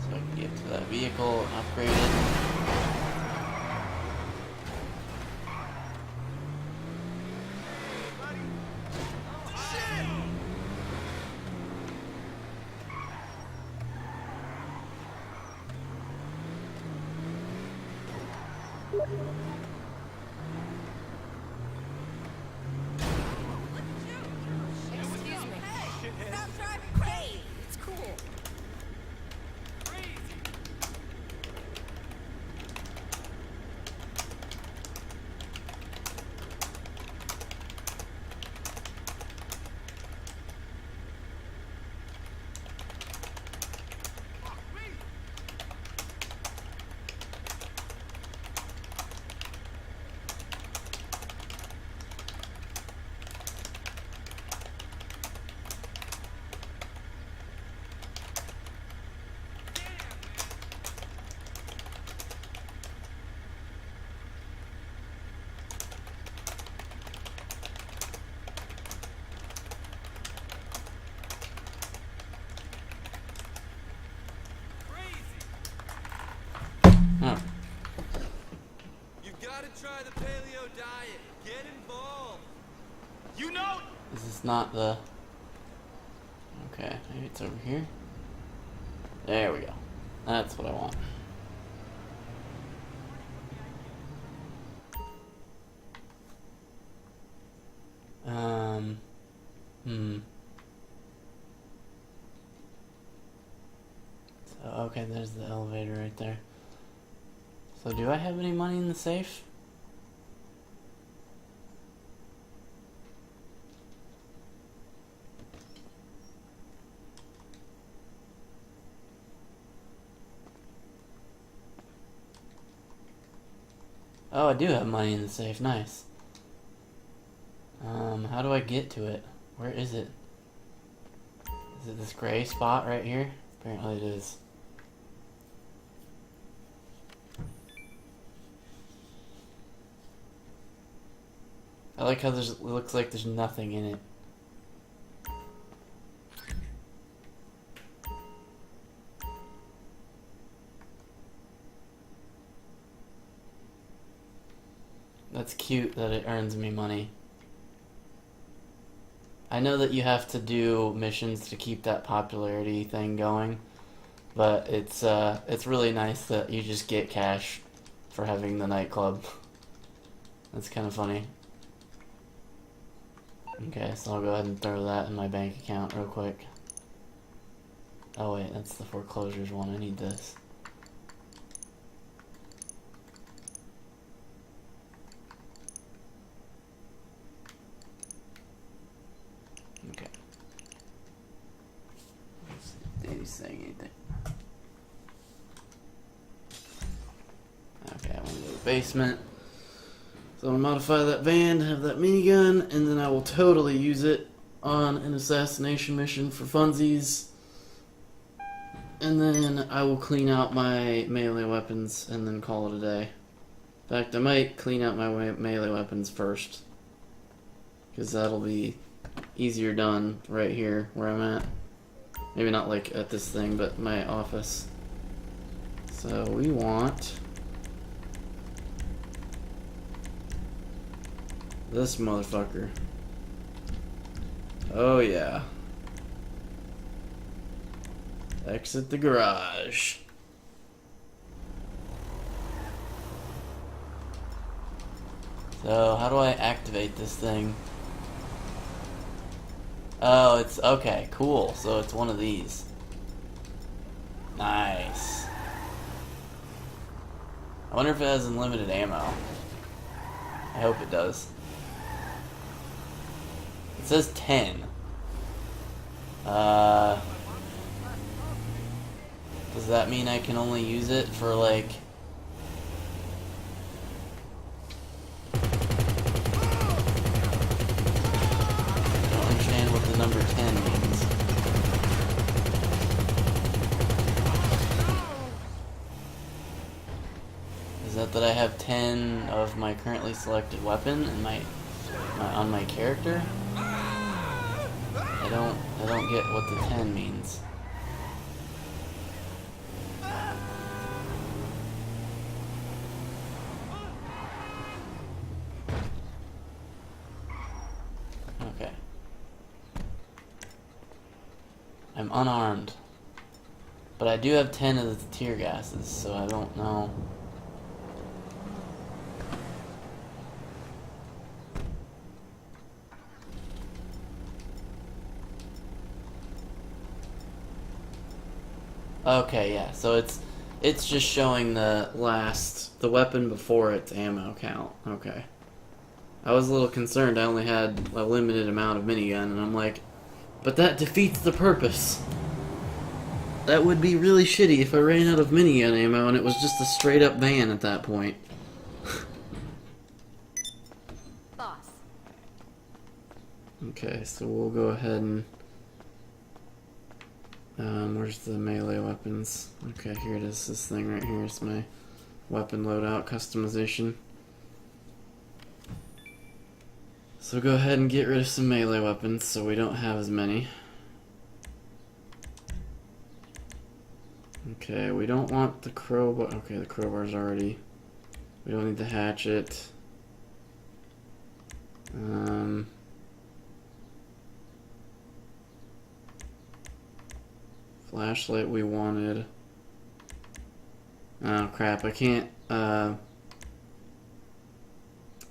I can get to that vehicle and upgrade it. Excuse me. Stop driving crazy. It's cool. Huh. You've got to try the paleo diet. Get involved. You know, Is this not the... Okay, maybe it's over here. There we go. That's what I want. So, okay, there's the elevator right there. So do I have any money in the safe? Oh, I do have money in the safe. Nice. How do I get to it? Where is it? Is it this gray spot right here? Apparently it is. I like how it looks like there's nothing in it. That's cute that it earns me money. I know that you have to do missions to keep that popularity thing going, but it's really nice that you just get cash for having the nightclub. That's kind of funny. Okay, so I'll go ahead and throw that in my bank account real quick. Oh wait, that's the foreclosures one. I need this. Okay. Let's see if Davey's saying anything. Okay, I want to go to the basement. So I'm going to modify that van to have that minigun, and then I will totally use it on an assassination mission for funsies. And then I will clean out my melee weapons and then call it a day. In fact, I might clean out my melee weapons first, because that'll be easier done right here where I'm at. Maybe not like at this thing, but my office. So we want this motherfucker. Oh yeah. Exit the garage. So how do I activate this thing? Oh, it's okay, cool. So it's one of these. Nice. I wonder if it has unlimited ammo. I hope it does. It says 10. Does that mean I can only use it for like... I don't understand what the number 10 means. Is that I have 10 of my currently selected weapon in on my character? I don't get what the 10 means. unarmed. But I do have 10 of the tear gases, so I don't know. Okay, yeah, so it's just showing the weapon before its ammo count. Okay. I was a little concerned. I only had a limited amount of minigun, and I'm like, but that defeats the purpose. That would be really shitty if I ran out of minigun ammo and it was just a straight up van at that point. Boss. Okay, so we'll go ahead and... where's the melee weapons? Okay, here it is. This thing right here is my weapon loadout customization. So go ahead and get rid of some melee weapons so we don't have as many. Okay, we don't want the crowbar. Okay, the crowbar's already... We don't need the hatchet. Flashlight we wanted. Oh crap, I can't, I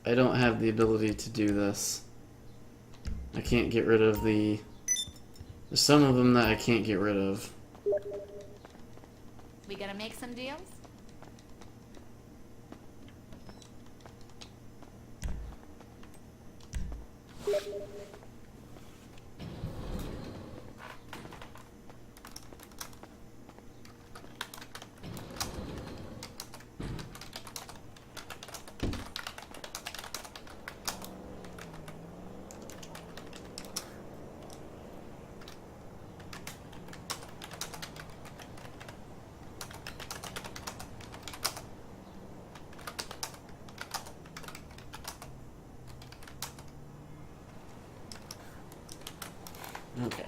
don't have the ability to do this. I can't get rid of the... There's some of them that I can't get rid of. We gonna make some deals? Okay.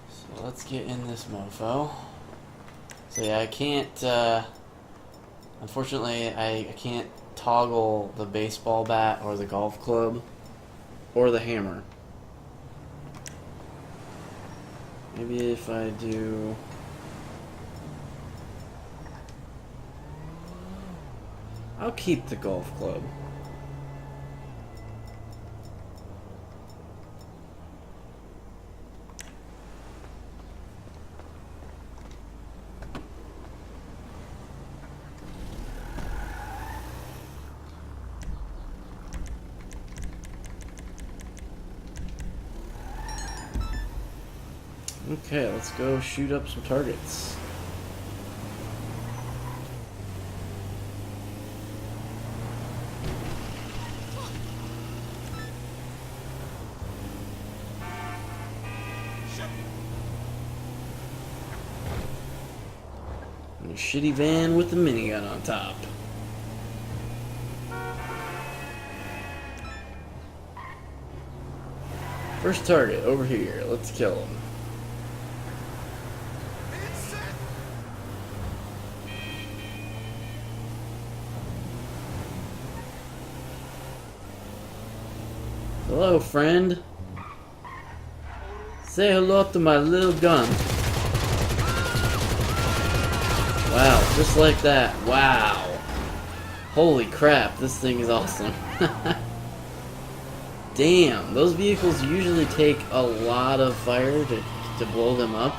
So let's get in this mofo. So yeah, I can't, unfortunately, I can't toggle the baseball bat or the golf club or the hammer. Maybe if I do... I'll keep the golf club. Okay, let's go shoot up some targets. And a shitty van with a minigun on top. First target, over here. Let's kill him. Hello, friend. Say hello to my little gun. Wow, just like that. Wow. Holy crap, this thing is awesome. Damn, those vehicles usually take a lot of fire to blow them up.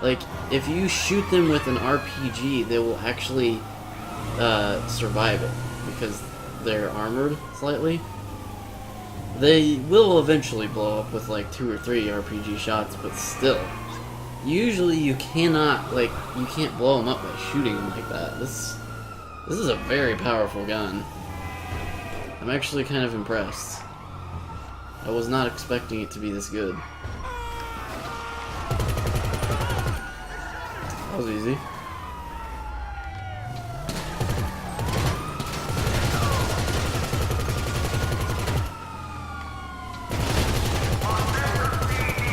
Like, if you shoot them with an RPG, they will actually survive it because they're armored slightly. They will eventually blow up with like 2 or 3 RPG shots, but still. Usually you cannot, like, you can't blow them up by shooting them like that. This is a very powerful gun. I'm actually kind of impressed. I was not expecting it to be this good. That was easy.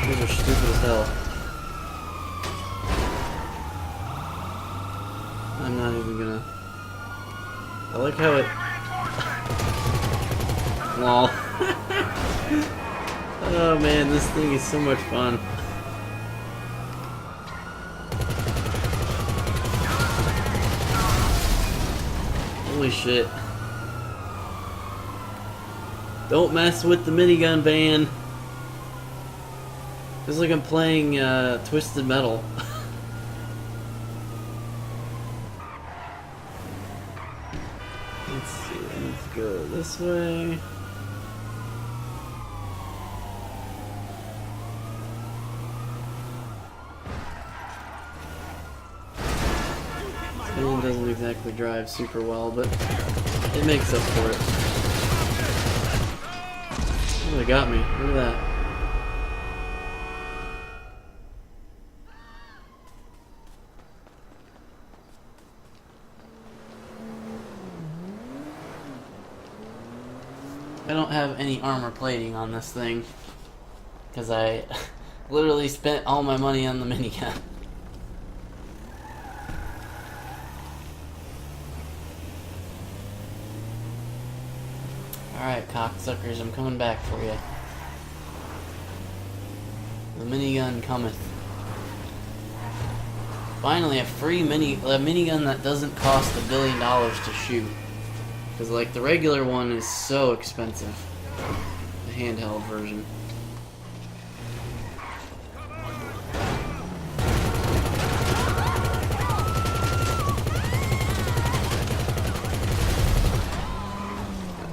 These are stupid as hell. I'm not even gonna... I like how it... Lol. Oh man, this thing is so much fun. Holy shit. Don't mess with the minigun van. It's like I'm playing Twisted Metal. Let's see, let's go this way. This van doesn't exactly drive super well, but it makes up for it. Oh, they got me. Look at that. I don't have any armor plating on this thing because I literally spent all my money on the minigun. Alright, cocksuckers, I'm coming back for you. The minigun cometh. Finally, a free minigun that doesn't cost $1 billion to shoot. Because, like, the regular one is so expensive. The handheld version.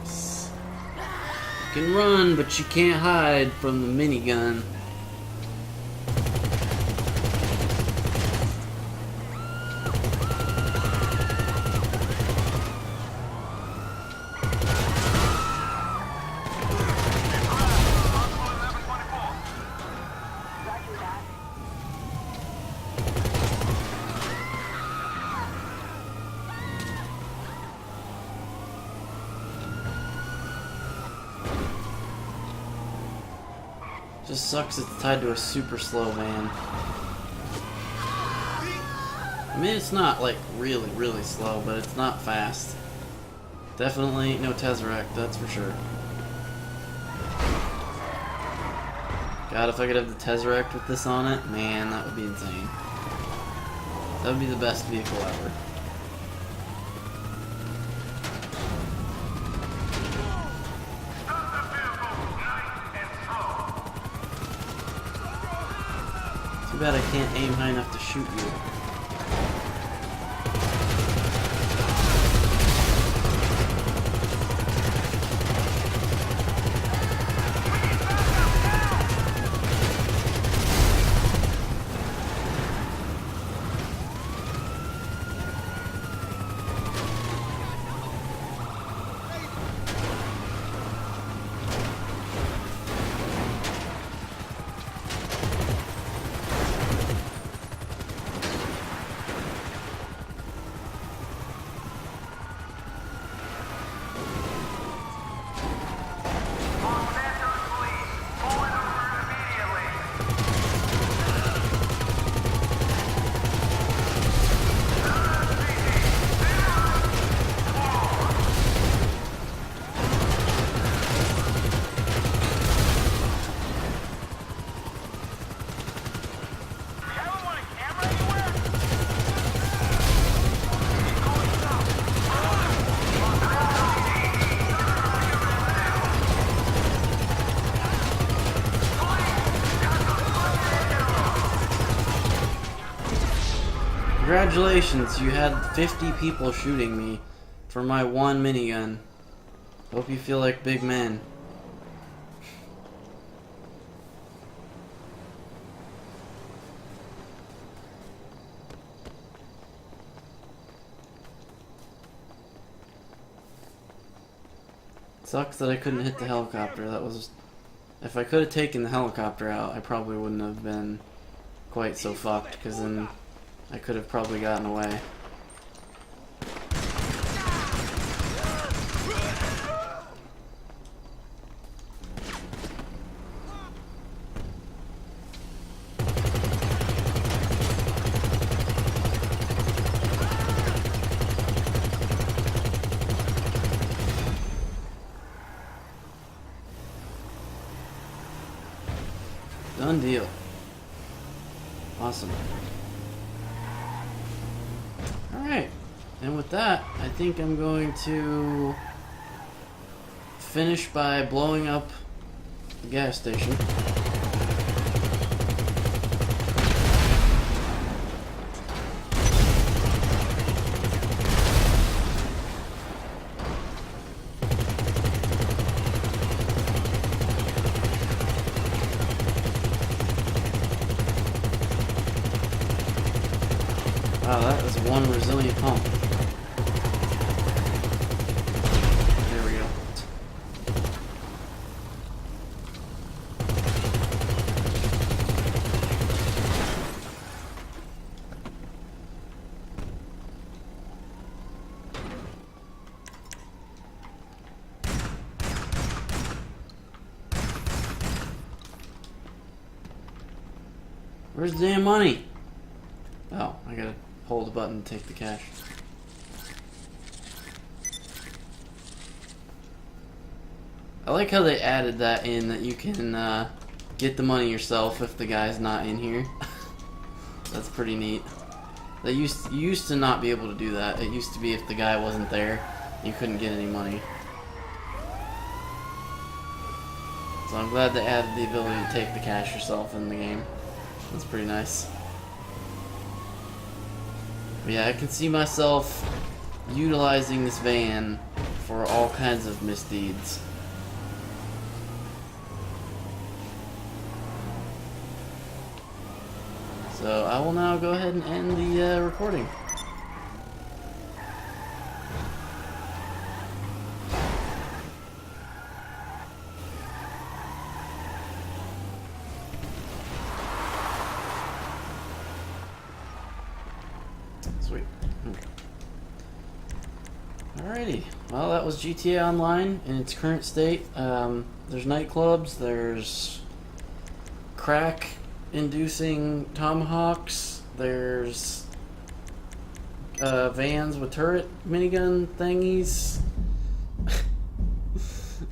Yes. You can run, but you can't hide from the minigun. Just sucks it's tied to a super slow van. I mean, it's not like really, really slow, but it's not fast. Definitely no Tesseract, that's for sure. God, if I could have the Tesseract with this on it, man, that would be insane. That would be the best vehicle ever. Too bad I can't aim high enough to shoot you. Congratulations, you had 50 people shooting me for my one minigun. Hope you feel like big men. Sucks that I couldn't hit the helicopter. That was... If I could have taken the helicopter out, I probably wouldn't have been quite so fucked, because then I could have probably gotten away. Done deal. Awesome. Alright. And with that, I think I'm going to finish by blowing up the gas station. Wow, that is one resilient pump. There we go. Where's the damn money? Oh, I gotta hold the button to take the cash. I like how they added that in, that you can get the money yourself if the guy's not in here. That's pretty neat. You used to not be able to do that. It used to be if the guy wasn't there, you couldn't get any money. So I'm glad they added the ability to take the cash yourself in the game. That's pretty nice. But yeah, I can see myself utilizing this van for all kinds of misdeeds. So I will now go ahead and end the recording. Sweet. Okay. Alrighty. Well, that was GTA Online in its current state. There's nightclubs, there's crack-inducing tomahawks, there's vans with turret minigun thingies.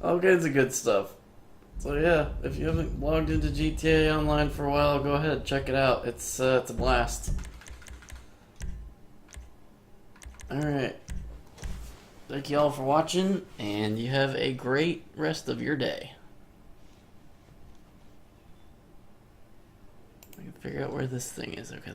All kinds of good stuff. So yeah, if you haven't logged into GTA Online for a while, go ahead, check it out. It's a blast. Alright. Thank you all for watching, and you have a great rest of your day. I can figure out where this thing is. Okay.